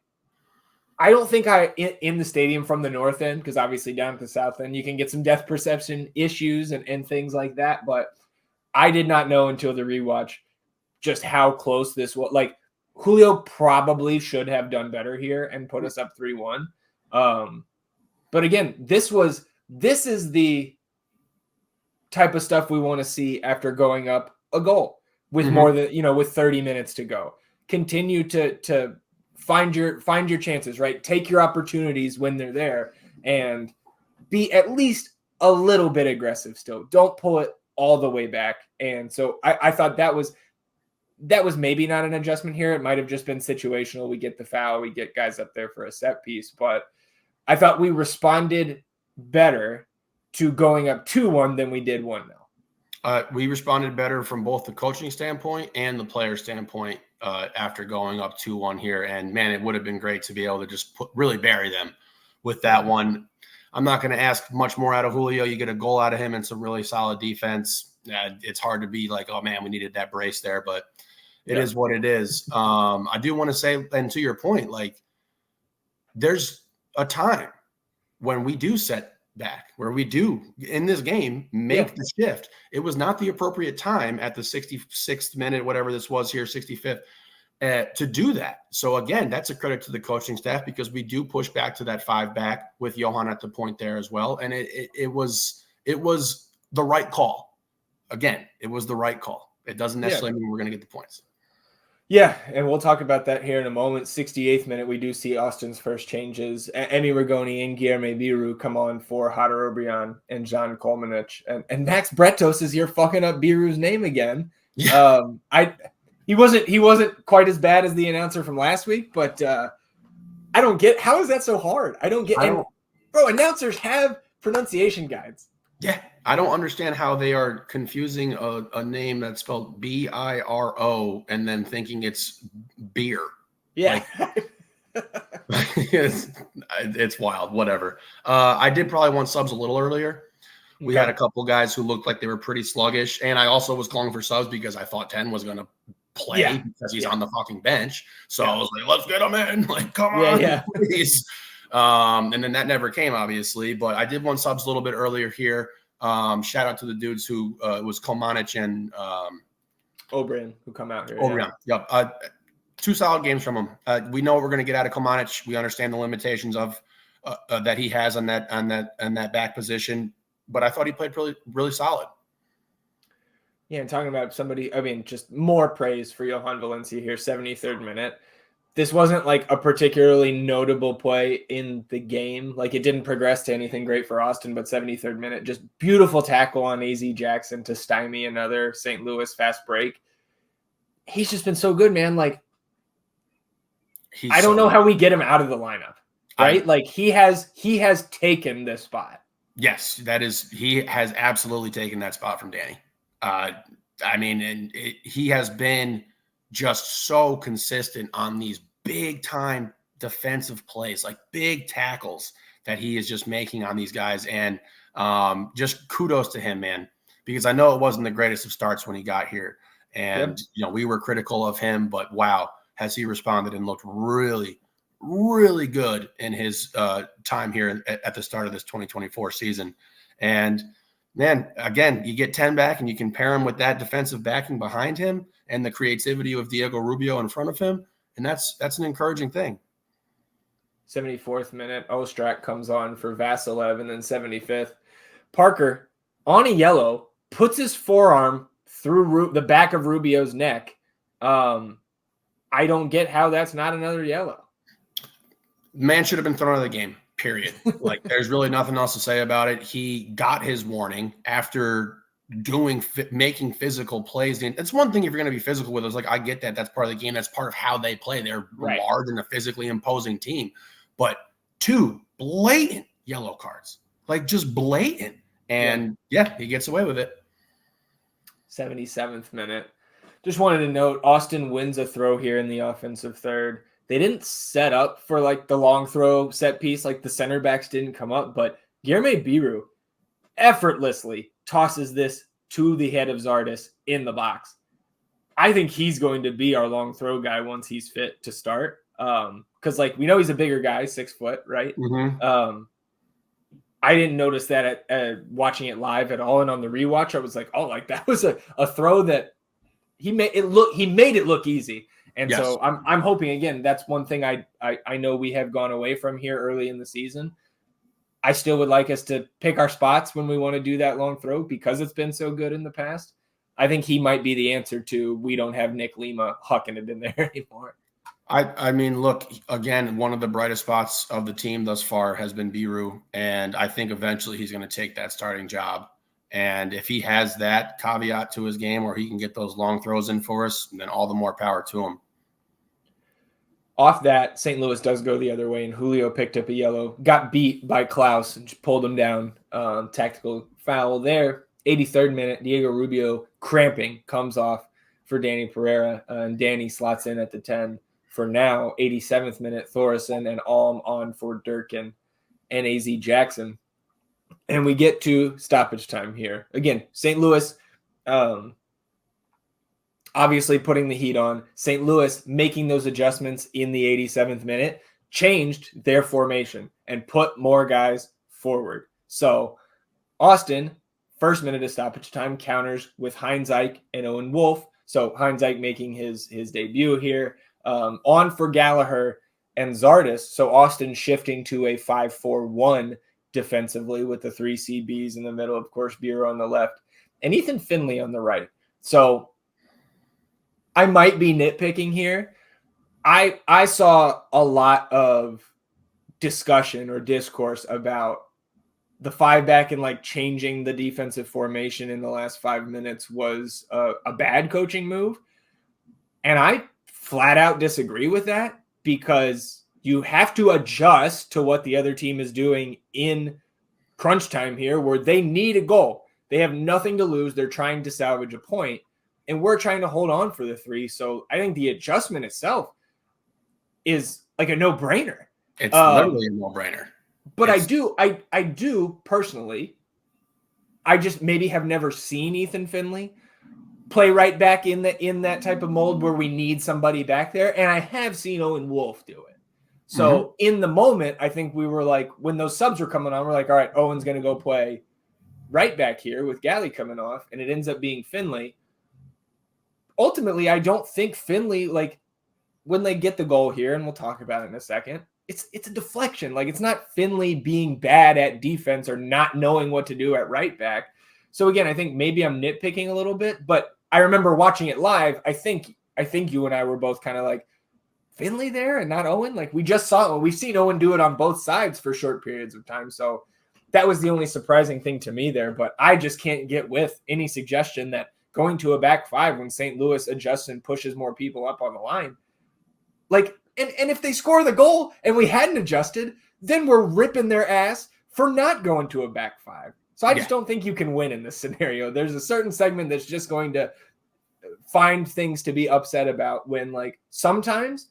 I don't think in the stadium from the north end, because obviously down at the south end, you can get some depth perception issues and things like that. But I did not know until the rewatch just how close this was. Like, Julio probably should have done better here and put us up 3-1. But again, this is the type of stuff we want to see after going up a goal with more than, with 30 minutes to go. Continue to find your chances, right? Take your opportunities when they're there and be at least a little bit aggressive still. Don't pull it all the way back. And so I thought that was maybe not an adjustment here. It might have just been situational. We get the foul, we get guys up there for a set piece, but I thought we responded better to going up 2-1 than we did 1-0. We responded better from both the coaching standpoint and the player standpoint after going up 2-1 here. And man, it would have been great to be able to just really bury them with that one. I'm not going to ask much more out of Julio. You get a goal out of him and some really solid defense. It's hard to be like, oh man, we needed that brace there, but it is what it is. I do want to say, and to your point, like, there's a time when we do set back, where we do in this game make the shift. It was not the appropriate time at the 66th minute, whatever this was here, 65th, to do that. So again, that's a credit to the coaching staff, because we do push back to that 5 back with Johan at the point there as well. And it was the right call. again, it was the right call. It doesn't necessarily mean we're going to get the points. Yeah, and we'll talk about that here in a moment. 68th minute, we do see Austin's first changes. Emi Rigoni and Guilherme Biru come on for Hadar Obrian and John Kolmanich. And Max Bretos is here fucking up Biru's name again. Yeah. He wasn't quite as bad as the announcer from last week, but I don't get, how is that so hard? Bro, announcers have pronunciation guides. Yeah, I don't understand how they are confusing a name that's spelled B-I-R-O and then thinking it's beer. Yeah. It's wild, whatever. I did probably want subs a little earlier. We had a couple guys who looked like they were pretty sluggish, and I also was calling for subs because I thought 10 was going to play because he's on the fucking bench. So I was like, let's get him in. Like, come on, please. And then that never came, obviously. But I did want subs a little bit earlier here. Shout out to the dudes who was Kolmanich and Obrian who come out here. Obrian, yep. 2 solid games from him. We know what we're going to get out of Kolmanich. We understand the limitations of that he has on that back position. But I thought he played really, really solid. Yeah, and talking about somebody, I mean, just more praise for Johan Valencia here, 73rd minute. This wasn't like a particularly notable play in the game. Like, it didn't progress to anything great for Austin, but 73rd minute, just beautiful tackle on AZ Jackson to stymie another St. Louis fast break. He's just been so good, man. Like, I don't know how we get him out of the lineup, right? Like, he has taken this spot. Yes, he has absolutely taken that spot from Danny. I mean, he has been just so consistent on these big time defensive plays, like big tackles that he is just making on these guys. And just kudos to him, man, because I know it wasn't the greatest of starts when he got here. And, we were critical of him, but wow, has he responded and looked really, really good in his time here at the start of this 2024 season. And man, again, you get 10 back and you can pair him with that defensive backing behind him and the creativity of Diego Rubio in front of him. And that's an encouraging thing. 74th minute, Ostrak comes on for Vasilev, and then 75th. Parker, on a yellow, puts his forearm through the back of Rubio's neck. I don't get how that's not another yellow. Man should have been thrown out of the game, period. Like, there's really nothing else to say about it. He got his warning after making physical plays. It's one thing if you're going to be physical with us. Like, I get that. That's part of the game. That's part of how they play. They're large and a physically imposing team. But 2 blatant yellow cards, like just blatant. And he gets away with it. 77th minute. Just wanted to note, Austin wins a throw here in the offensive third. They didn't set up for like the long throw set piece, like the center backs didn't come up, but Guilherme Biru effortlessly tosses this to the head of Zardes in the box. I think he's going to be our long throw guy once he's fit to start. Because like we know he's a bigger guy, 6 foot, right? Mm-hmm. I didn't notice that at watching it live at all, and on the rewatch, I was like, oh, like that was a throw that he made it look easy. And so I'm hoping, again, that's one thing I know we have gone away from here early in the season. I still would like us to pick our spots when we want to do that long throw because it's been so good in the past. I think he might be the answer to we don't have Nick Lima hucking it in there anymore. I mean, look, again, one of the brightest spots of the team thus far has been Biru, and I think eventually he's going to take that starting job. And if he has that caveat to his game where he can get those long throws in for us, then all the more power to him. Off that, St. Louis does go the other way, and Julio picked up a yellow, got beat by Klaus, and just pulled him down. Tactical foul there. 83rd minute, Diego Rubio cramping comes off for Danny Pereira, and Danny slots in at the 10 for now. 87th minute, Thoresen and Alm on for Durkin and AZ Jackson. And we get to stoppage time here. Again, St. Louis obviously putting the heat on. St. Louis making those adjustments in the 87th minute, changed their formation and put more guys forward. So Austin, first minute of stoppage time, counters with Heinz Ike and Owen Wolf. So Heinz Ike making his debut here. On for Gallagher and Zardes. So Austin shifting to a 5-4-1 defensively with the 3 CBs in the middle, of course, Bureau on the left. and Ethan Finley on the right. So I might be nitpicking here. I saw a lot of discussion or discourse about the 5-back and like changing the defensive formation in the last 5 minutes was a bad coaching move. And I flat out disagree with that, because you have to adjust to what the other team is doing in crunch time here, where they need a goal. They have nothing to lose. They're trying to salvage a point, and we're trying to hold on for the 3. So I think the adjustment itself is like a no-brainer. It's literally a no-brainer. But I do personally, I just maybe have never seen Ethan Finley play right back in that type of mold where we need somebody back there. And I have seen Owen Wolf do it. So in the moment, I think we were like, when those subs were coming on, we're like, all right, Owen's going to go play right back here with Galley coming off. And it ends up being Finley. Ultimately, I don't think Finley, like when they get the goal here, and we'll talk about it in a second, it's a deflection. Like, it's not Finley being bad at defense or not knowing what to do at right back. So again, I think maybe I'm nitpicking a little bit, but I remember watching it live. I think you and I were both kind of like, Finley there and not Owen? Like, we've seen Owen do it on both sides for short periods of time. So that was the only surprising thing to me there. But I just can't get with any suggestion that going to a back 5 when St. Louis adjusts and pushes more people up on the line, like, and if they score the goal and we hadn't adjusted, then we're ripping their ass for not going to a back 5. So I just don't think you can win in this scenario. There's a certain segment that's just going to find things to be upset about when, like, sometimes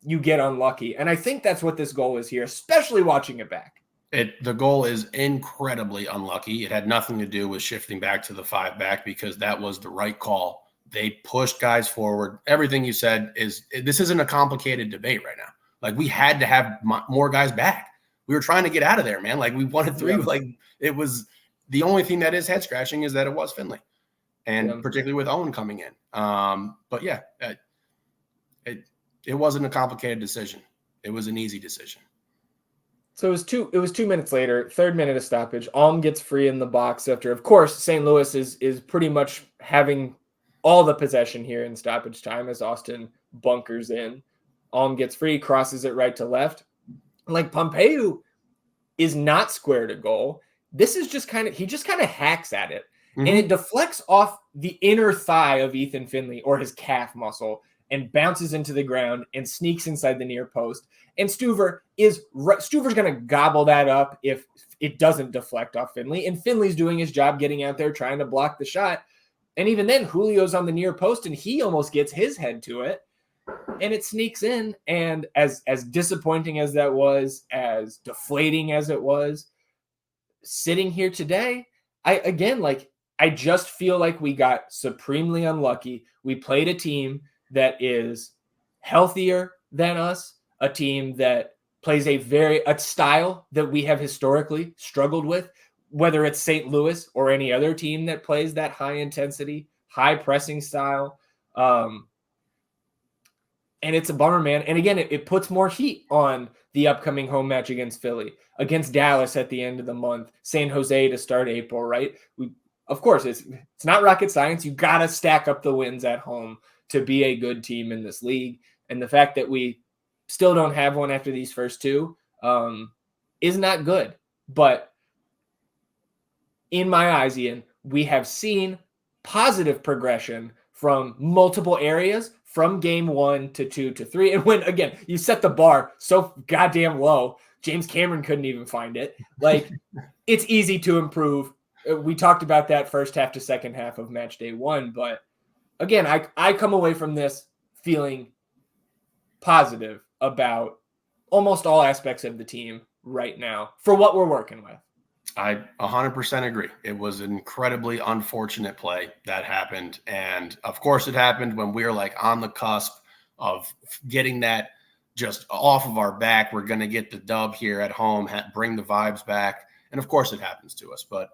you get unlucky. And I think that's what this goal is here, especially watching it back. The goal is incredibly unlucky. It had nothing to do with shifting back to the 5-back, because that was the right call. They pushed guys forward. Everything you said this isn't a complicated debate right now. Like, we had to have more guys back. We were trying to get out of there, man. Like, we wanted 3. Like, it was the only thing that is head scratching is that it was Finley, and particularly with Owen coming in. But yeah, it wasn't a complicated decision. It was an easy decision. So it was 2 minutes later, 3rd minute of stoppage. Alm gets free in the box after, of course, St. Louis is pretty much having all the possession here in stoppage time as Austin bunkers in. Alm gets free, crosses it right to left. Like, Pompeu is not square to goal. This is just he just kind of hacks at it. And it deflects off the inner thigh of Ethan Finley, or his calf muscle, and bounces into the ground and sneaks inside the near post. And Stuver's going to gobble that up if it doesn't deflect off Finley. And Finley's doing his job getting out there trying to block the shot. And even then, Julio's on the near post, and he almost gets his head to it. And it sneaks in. And as disappointing as that was, as deflating as it was, sitting here today, I just feel like we got supremely unlucky. We played a team that is healthier than us, a team that plays a style that we have historically struggled with, whether it's St. Louis or any other team that plays that high intensity, high pressing style. And it's a bummer, man. And again, it puts more heat on the upcoming home match against Philly, against Dallas at the end of the month, San Jose to start April, right? Of course, it's not rocket science. You got to stack up the wins at home to be a good team in this league. And the fact that we still don't have one after these first 2 is not good. But in my eyes, Ian, we have seen positive progression from multiple areas, from game 1 to 2 to 3. And when, again, you set the bar so goddamn low, James Cameron couldn't even find it. Like, it's easy to improve. We talked about that first half to second half of match day 1. But again, I come away from this feeling positive about almost all aspects of the team right now for what we're working with. I 100% agree. It was an incredibly unfortunate play that happened. And of course it happened when we were like on the cusp of getting that just off of our back. We're going to get the dub here at home, bring the vibes back. And of course it happens to us. But,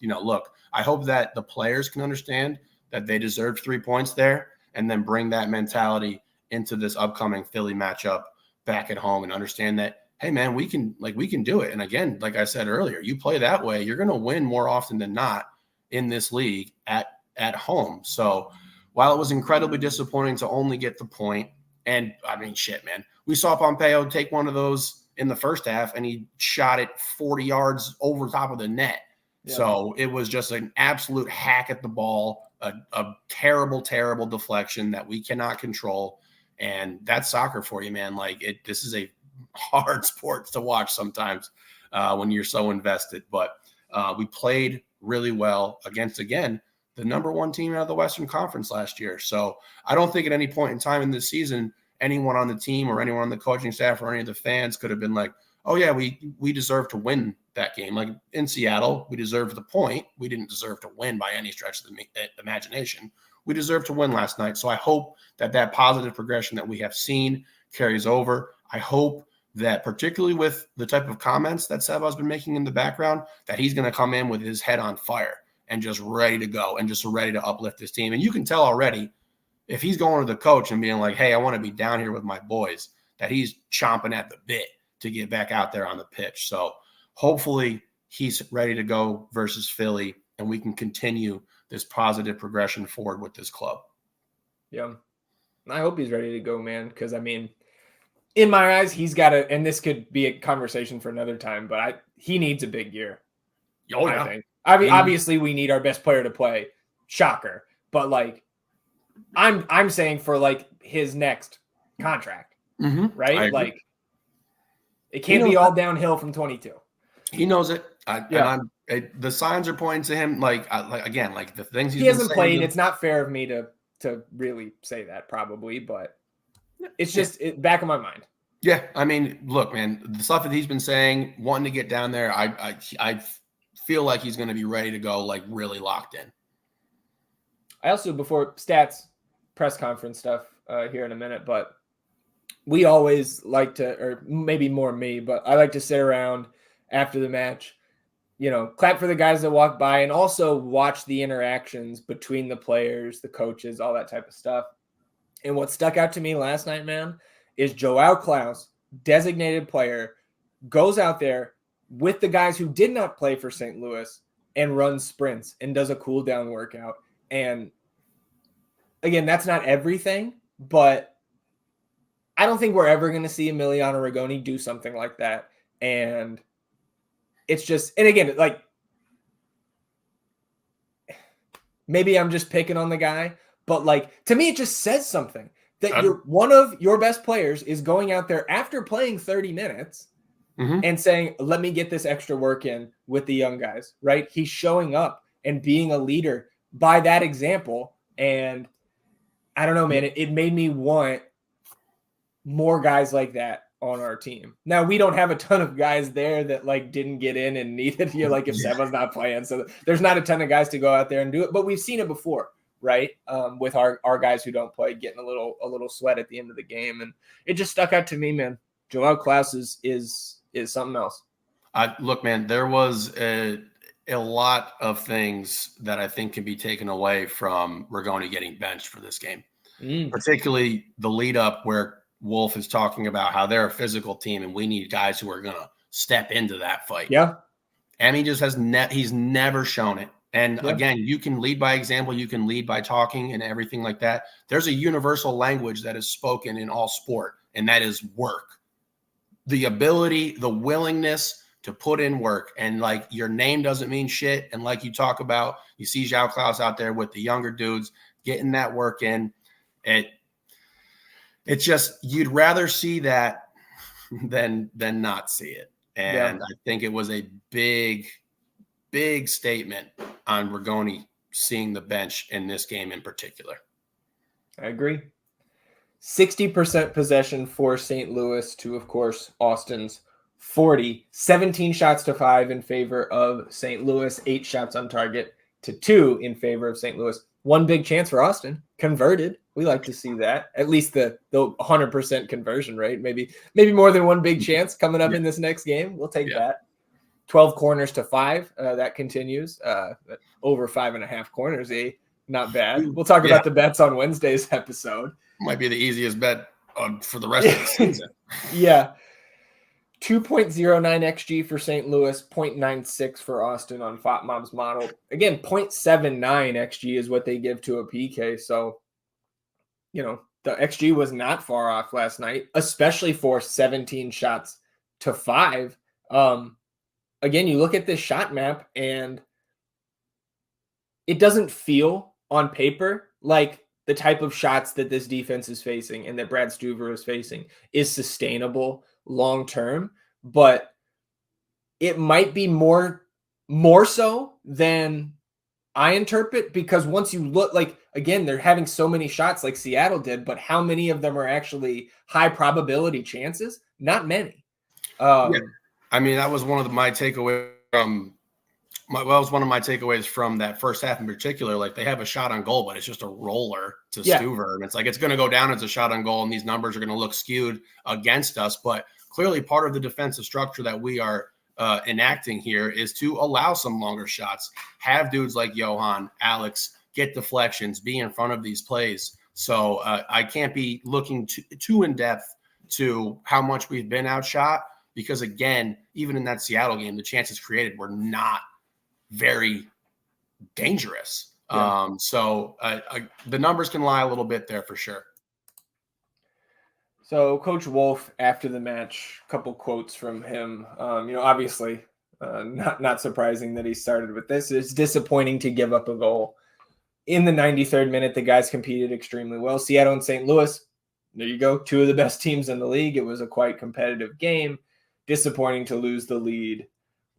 look, I hope that the players can understand that they deserved 3 points there, and then bring that mentality into this upcoming Philly matchup back at home and understand that, hey man, we can do it. And again, like I said earlier, you play that way, you're going to win more often than not. in this league at home. So while it was incredibly disappointing to only get the point, and I mean, shit, man, we saw Pompeo take one of those in the first half, and he shot it 40 yards over top of the net. Yeah. So it was just an absolute hack at the ball, a terrible, terrible deflection that we cannot control. And that's soccer for you, man. Like this is a hard sport to watch sometimes when you're so invested. But we played really well against, again, the number one team out of the Western Conference last year. So I don't think at any point in time in this season, anyone on the team or anyone on the coaching staff or any of the fans could have been like, oh yeah, we deserve to win that game. Like in Seattle, we deserved the point. We didn't deserve to win by any stretch of the imagination. We deserved to win last night. So I hope that positive progression that we have seen carries over. I hope that particularly with the type of comments that Seba's been making in the background, that he's going to come in with his head on fire and just ready to go and just ready to uplift his team. And you can tell already, if he's going to the coach and being like, hey, I want to be down here with my boys, that he's chomping at the bit to get back out there on the pitch. So hopefully he's ready to go versus Philly, and we can continue this positive progression forward with this club. Yeah. I hope he's ready to go, man, because, I mean, in my eyes, he's got to – and this could be a conversation for another time, but he needs a big year. Oh, yeah. I think. I mean, obviously, we need our best player to play. Shocker. But, like, I'm saying for, like, his next contract, right? Like, it can't be all downhill from 22. He knows it. The signs are pointing to him. Like again, like the things he hasn't played. It's not fair of me to really say that probably, but it's just back of my mind. Yeah, I mean, look, man, the stuff that he's been saying, wanting to get down there, I feel like he's going to be ready to go, like really locked in. I also, before stats press conference stuff here in a minute, but we always like to, or maybe more me, but I like to sit around after the match, clap for the guys that walk by and also watch the interactions between the players, the coaches, all that type of stuff. And what stuck out to me last night, man, is Joao Klaus, designated player, goes out there with the guys who did not play for St. Louis and runs sprints and does a cool down workout. And again, that's not everything, but I don't think we're ever going to see Emiliano Rigoni do something like that. And it's just, and again, like, maybe I'm just picking on the guy, but like, to me, it just says something that one of your best players is going out there after playing 30 minutes and saying, let me get this extra work in with the young guys, right? He's showing up and being a leader by that example. And I don't know, man, it made me want more guys like that on our team. Now, we don't have a ton of guys there that like didn't get in and needed here, like if Seba's not playing. So there's not a ton of guys to go out there and do it, but we've seen it before, right? With our guys who don't play getting a little sweat at the end of the game. And it just stuck out to me, man. Joao Klaus is something else. Look, man, there was a lot of things that I think can be taken away from Rigoni getting benched for this game, particularly the lead up where Wolf is talking about how they're a physical team and we need guys who are going to step into that fight. Yeah. And he just has he's never shown it. And again, you can lead by example, you can lead by talking and everything like that. There's a universal language that is spoken in all sport, and that is work. The ability, the willingness to put in work. And like, your name doesn't mean shit. And like you talk about, you see Joao Klaus out there with the younger dudes getting that work in. It's just, you'd rather see that than not see it. And I think it was a big statement on Rigoni seeing the bench in this game in particular. I agree. 60% possession for St. Louis to, of course, Austin's 40. 17 shots to 5 in favor of St. Louis. 8 shots on target to 2 in favor of St. Louis. One big chance for Austin. Converted. We like to see that. At least the 100% conversion rate. Maybe more than one big chance coming up in this next game. We'll take that. 12 corners to 5. That continues. Over 5.5 corners. Not bad. We'll talk about the bets on Wednesday's episode. Might be the easiest bet for the rest of the season. Yeah. 2.09 XG for St. Louis, 0.96 for Austin on FOTMob's model. Again, 0.79 XG is what they give to a PK. So, the XG was not far off last night, especially for 17 shots to 5. Again, you look at this shot map and it doesn't feel on paper like the type of shots that this defense is facing and that Brad Stuver is facing is sustainable long-term, but it might be more so than I interpret, because once you look, like, again, they're having so many shots like Seattle did, but how many of them are actually high probability chances? Not many. Yeah. I mean, that was one of my takeaways from that first half in particular. Like, they have a shot on goal, but it's just a roller to Stuver. And it's like, it's going to go down as a shot on goal, and these numbers are going to look skewed against us. But clearly part of the defensive structure that we are enacting here is to allow some longer shots, have dudes like Johan, Alex get deflections, be in front of these plays. So I can't be looking too in depth to how much we've been outshot, because again, even in that Seattle game, the chances created were not very dangerous. Yeah. So the numbers can lie a little bit there for sure. So Coach Wolf, after the match, a couple quotes from him. Obviously, not surprising that he started with this. It's disappointing to give up a goal. In the 93rd minute, the guys competed extremely well. Seattle and St. Louis, there you go, two of the best teams in the league. It was a quite competitive game. Disappointing to lose the lead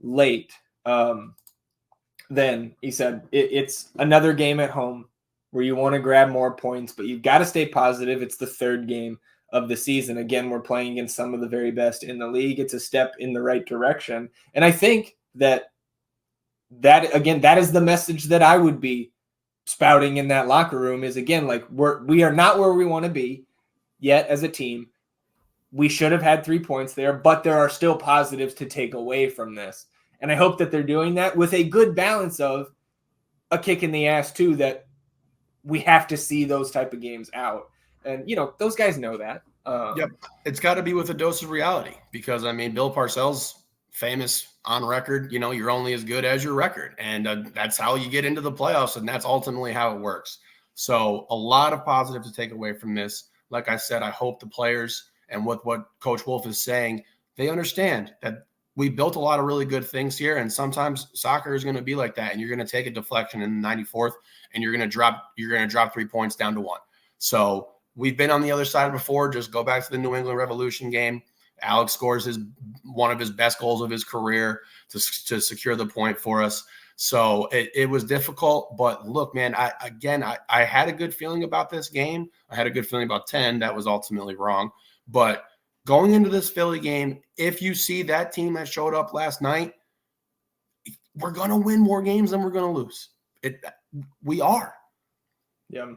late. Then he said, it's another game at home where you want to grab more points, but you've got to stay positive. It's the third game of the season. Again, we're playing against some of the very best in the league. It's a step in the right direction. And I think that is the message that I would be spouting in that locker room is, again, like, we are not where we want to be yet as a team. We should have had 3 points there, but there are still positives to take away from this. And I hope that they're doing that with a good balance of a kick in the ass too, that we have to see those type of games out. And, those guys know that. Yep. It's got to be with a dose of reality, because, I mean, Bill Parcells, famous on record, you're only as good as your record. And that's how you get into the playoffs, and that's ultimately how it works. So a lot of positive to take away from this. Like I said, I hope the players, and with what Coach Wolf is saying, they understand that we built a lot of really good things here, and sometimes soccer is going to be like that, and you're going to take a deflection in the 94th, and you're going to drop 3 points down to 1. So we've been on the other side before. Just go back to the New England Revolution game. Alex scores one of his best goals of his career to secure the point for us. So it was difficult, but look, man, I had a good feeling about this game. I had a good feeling about 10. That was ultimately wrong. But going into this Philly game, if you see that team that showed up last night, we're going to win more games than we're going to lose. We are. Yeah.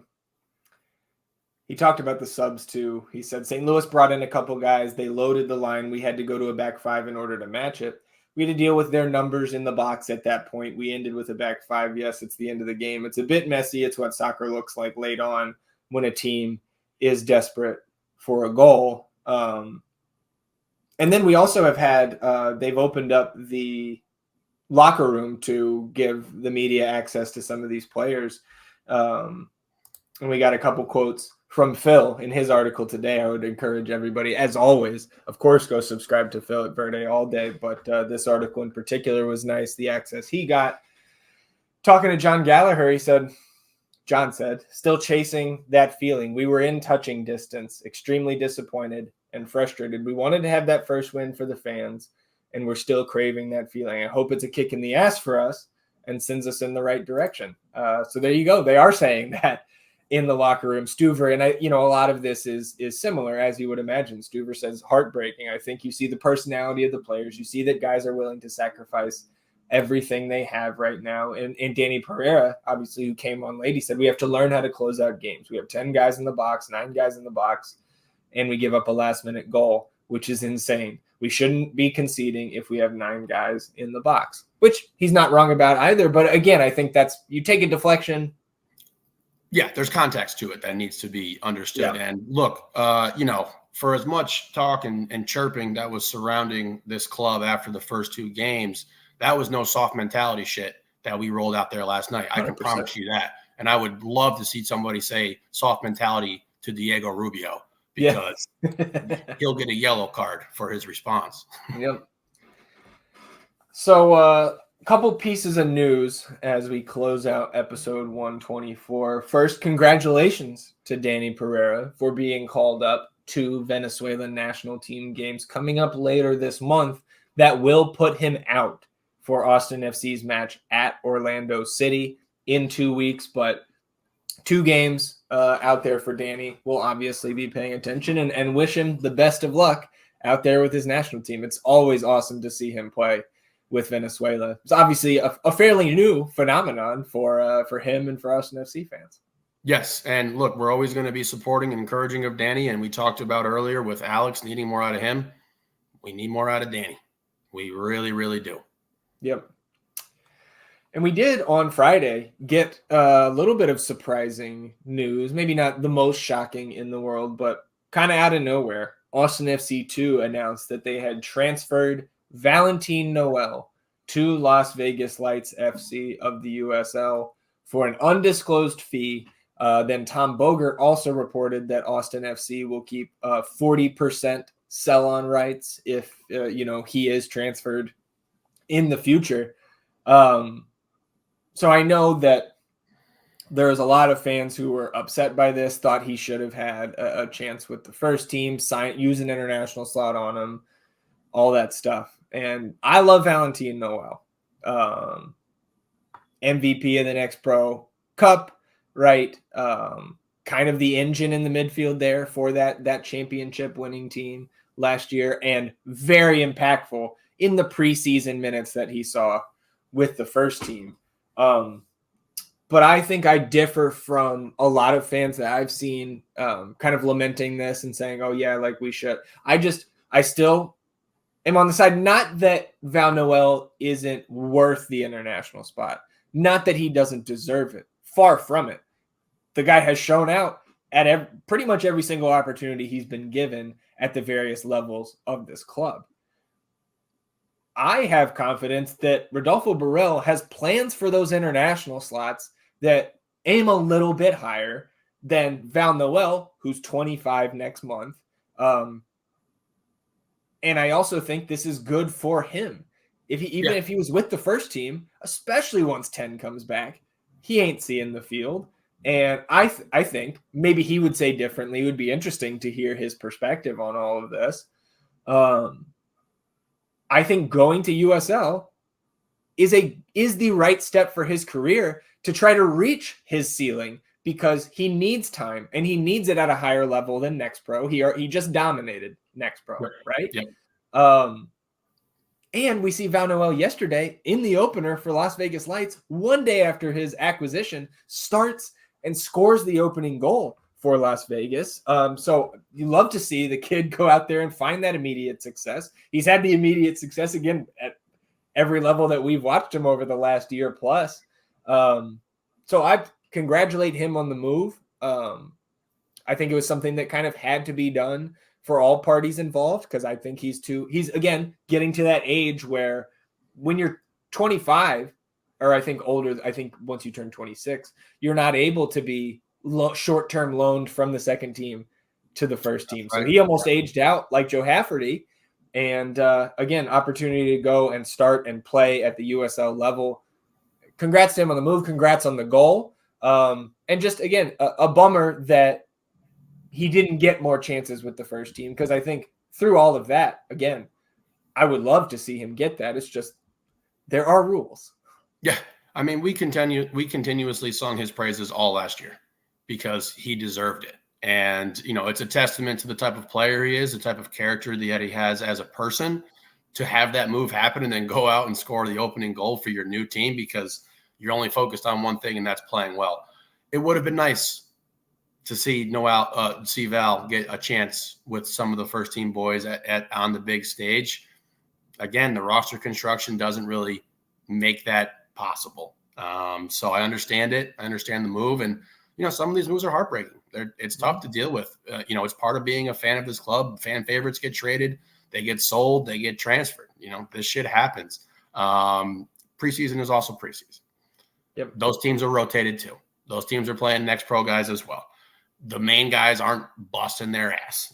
He talked about the subs too. He said St. Louis brought in a couple guys. They loaded the line. We had to go to a back five in order to match it. We had to deal with their numbers in the box at that point. We ended with a back five. Yes, it's the end of the game. It's a bit messy. It's what soccer looks like late on when a team is desperate for a goal. And then we also have had, they've opened up the locker room to give the media access to some of these players. And we got a couple quotes from Phil in his article today. I would encourage everybody, as always, of course, go subscribe to Phil at Verde all day. But this article in particular was nice, the access he got. Talking to John Gallagher, John said, still chasing that feeling. We were in touching distance, extremely disappointed and frustrated. We wanted to have that first win for the fans, and we're still craving that feeling. I hope it's a kick in the ass for us and sends us in the right direction. So there you go. They are saying that in the locker room. Stuver, and a lot of this is similar, as you would imagine. Stuver says heartbreaking. I think you see the personality of the players. You see that guys are willing to sacrifice everything they have right now. And Danny Pereira, obviously, who came on late, he said we have to learn how to close out games. We have 10 guys in the box, 9 guys in the box, and we give up a last-minute goal, which is insane. We shouldn't be conceding if we have 9 guys in the box, which he's not wrong about either. But again, I think you take a deflection. Yeah, there's context to it that needs to be understood. Yeah. And look, for as much talk and chirping that was surrounding this club after the first 2 games, that was no soft mentality shit that we rolled out there last night. I can 100%. promise you that. And I would love to see somebody say soft mentality to Diego Rubio, because he'll get a yellow card for his response. Yep. So a couple pieces of news as we close out episode 124. First, congratulations to Danny Pereira for being called up to Venezuelan national team games coming up later this month that will put him out for Austin FC's match at Orlando City in 2 weeks. But 2 games out there for Danny. We'll obviously be paying attention and wish him the best of luck out there with his national team. It's always awesome to see him play with Venezuela. It's obviously a fairly new phenomenon for him and for Austin FC fans. Yes, and look, we're always going to be supporting and encouraging of Danny, and we talked about earlier with Alex needing more out of him. We need more out of Danny. We really, really do. Yep. And we did on Friday get a little bit of surprising news, maybe not the most shocking in the world, but kind of out of nowhere. Austin FC 2 announced that they had transferred Valentin Noël to Las Vegas Lights FC of the USL for an undisclosed fee. Then Tom Bogert also reported that Austin FC will keep 40% sell-on rights if he is transferred in the future. So I know that there's a lot of fans who were upset by this, thought he should have had a chance with the first team, use an international slot on him, all that stuff. And I love Valentin Noël, MVP of the Next Pro Cup, right? Kind of the engine in the midfield there for that championship winning team last year, and very impactful in the preseason minutes that he saw with the first team. But I think I differ from a lot of fans that I've seen kind of lamenting this and saying, oh yeah, like we should. I still am on the side, not that Val Noël isn't worth the international spot, not that he doesn't deserve it. Far from it. The guy has shown out at pretty much every single opportunity he's been given at the various levels of this club. I have confidence that Rodolfo Borrell has plans for those international slots that aim a little bit higher than Val Noël, who's 25 next month. And I also think this is good for him. If he was with the first team, especially once 10 comes back, he ain't seeing the field. And I think maybe he would say differently. It would be interesting to hear his perspective on all of this. I think going to USL is the right step for his career to try to reach his ceiling, because he needs time and he needs it at a higher level than Next Pro. He just dominated Next Pro, right? Yeah. And we see Val Noël yesterday in the opener for Las Vegas Lights, one day after his acquisition, starts and scores the opening goal for Las Vegas. So you love to see the kid go out there and find that immediate success. He's had the immediate success again at every level that we've watched him over the last year plus. So I congratulate him on the move. I think it was something that kind of had to be done for all parties involved, because I think he's again getting to that age where when you're 25, or I think older, I think once you turn 26, you're not able to be short-term loaned from the second team to the first team. So he almost aged out like Joe Hafferty. And again, opportunity to go and start and play at the USL level. Congrats to him on the move. Congrats on the goal. And just, again, a bummer that he didn't get more chances with the first team, because I think through all of that, again, I would love to see him get that. It's just there are rules. Yeah. I mean, we continuously sung his praises all last year because he deserved it. And, it's a testament to the type of player he is, the type of character that he has as a person, to have that move happen and then go out and score the opening goal for your new team because you're only focused on one thing, and that's playing well. It would have been nice to see Val get a chance with some of the first team boys on the big stage. Again, the roster construction doesn't really make that possible. So I understand it. I understand the move. And some of these moves are heartbreaking. It's tough to deal with. It's part of being a fan of this club. Fan favorites get traded, they get sold, they get transferred. This shit happens. Preseason is also preseason. Yep. Those teams are rotated too. Those teams are playing next pro guys as well. The main guys aren't busting their ass,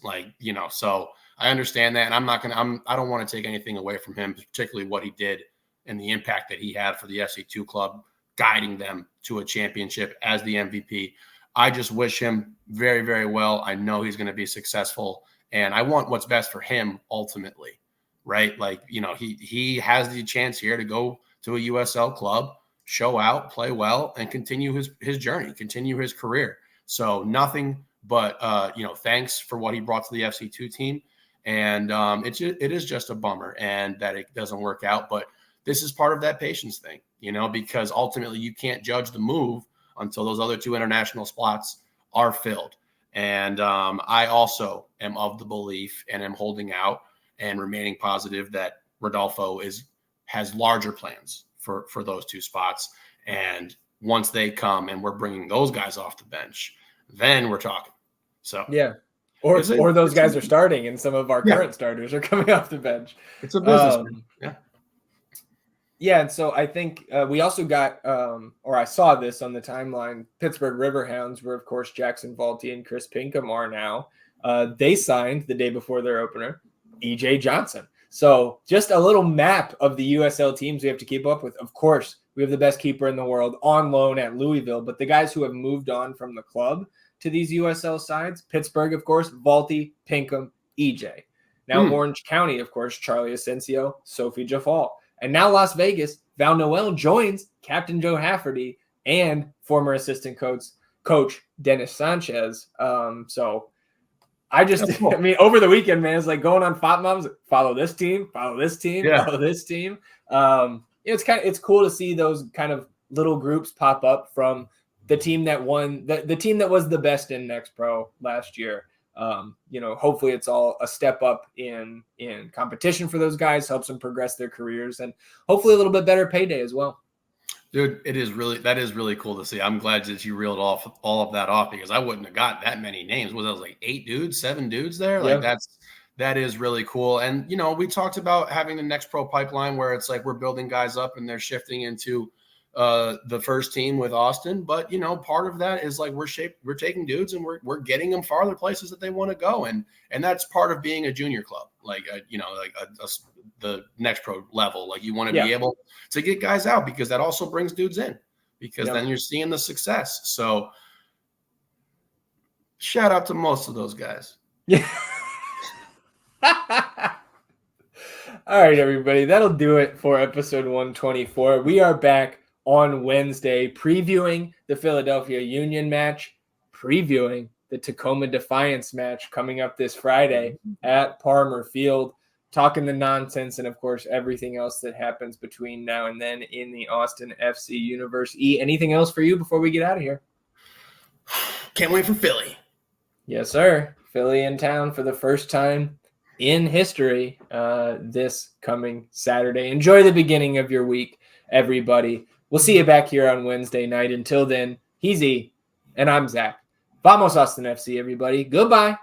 so I understand that. And I don't want to take anything away from him, particularly what he did and the impact that he had for the FC2 club, guiding them to a championship as the MVP. I just wish him very, very well. I know he's going to be successful, and I want what's best for him ultimately, right? He has the chance here to go to a USL club, show out, play well, and continue his journey, continue his career. So nothing but, thanks for what he brought to the FC2 team. And it is just a bummer and that it doesn't work out. But this is part of that patience thing, because ultimately you can't judge the move until those other 2 international spots are filled. And I also am of the belief and am holding out and remaining positive that Rodolfo has larger plans for those 2 spots. And once they come and we're bringing those guys off the bench, then we're talking. So yeah, or those guys are starting, and some of our current starters are coming off the bench. It's a business. Yeah, and so I think we also got, or I saw this on the timeline, Pittsburgh Riverhounds, where, of course, Jackson Valti and Chris Pinkham are now. They signed the day before their opener, E.J. Johnson. So just a little map of the USL teams we have to keep up with. Of course, we have the best keeper in the world on loan at Louisville, but the guys who have moved on from the club to these USL sides, Pittsburgh, of course, Valti, Pinkham, EJ. Now Orange County, of course, Charlie Asensio, Sophie Jafal. And now Las Vegas, Val Noel joins Captain Joe Hafferty and former assistant coach Dennis Sanchez. So I just, cool. Over the weekend, man, it's like going on FOTMOMs, follow this team, follow this team, follow this team. It's cool to see those kind of little groups pop up from the team that won, the team that was the best in Next Pro last year. Hopefully it's all a step up in competition for those guys, helps them progress their careers, and hopefully a little bit better payday as well. Dude, that is really cool to see. I'm glad that you reeled off all of that off, because I wouldn't have got that many names. Was like 7 dudes there? Like that is really cool. And, we talked about having the Next Pro pipeline where it's like we're building guys up and they're shifting into the first team with Austin. But, part of that is like we're taking dudes and we're getting them farther places that they want to go. And that's part of being a junior club, the Next Pro level. Like you want to be able to get guys out, because that also brings dudes in, because then you're seeing the success. So shout out to most of those guys. Yeah. All right, everybody. That'll do it for episode 124. We are back on Wednesday previewing the Philadelphia Union match, previewing the Tacoma Defiance match coming up this Friday at Palmer Field, talking the nonsense and, of course, everything else that happens between now and then in the Austin FC universe. Anything else for you before we get out of here? Can't wait for Philly. Yes, sir. Philly in town for the first time in history this coming Saturday. Enjoy the beginning of your week, everybody. We'll see you back here on Wednesday night. Until then, he's E, and I'm Zach. Vamos Austin FC, everybody. Goodbye.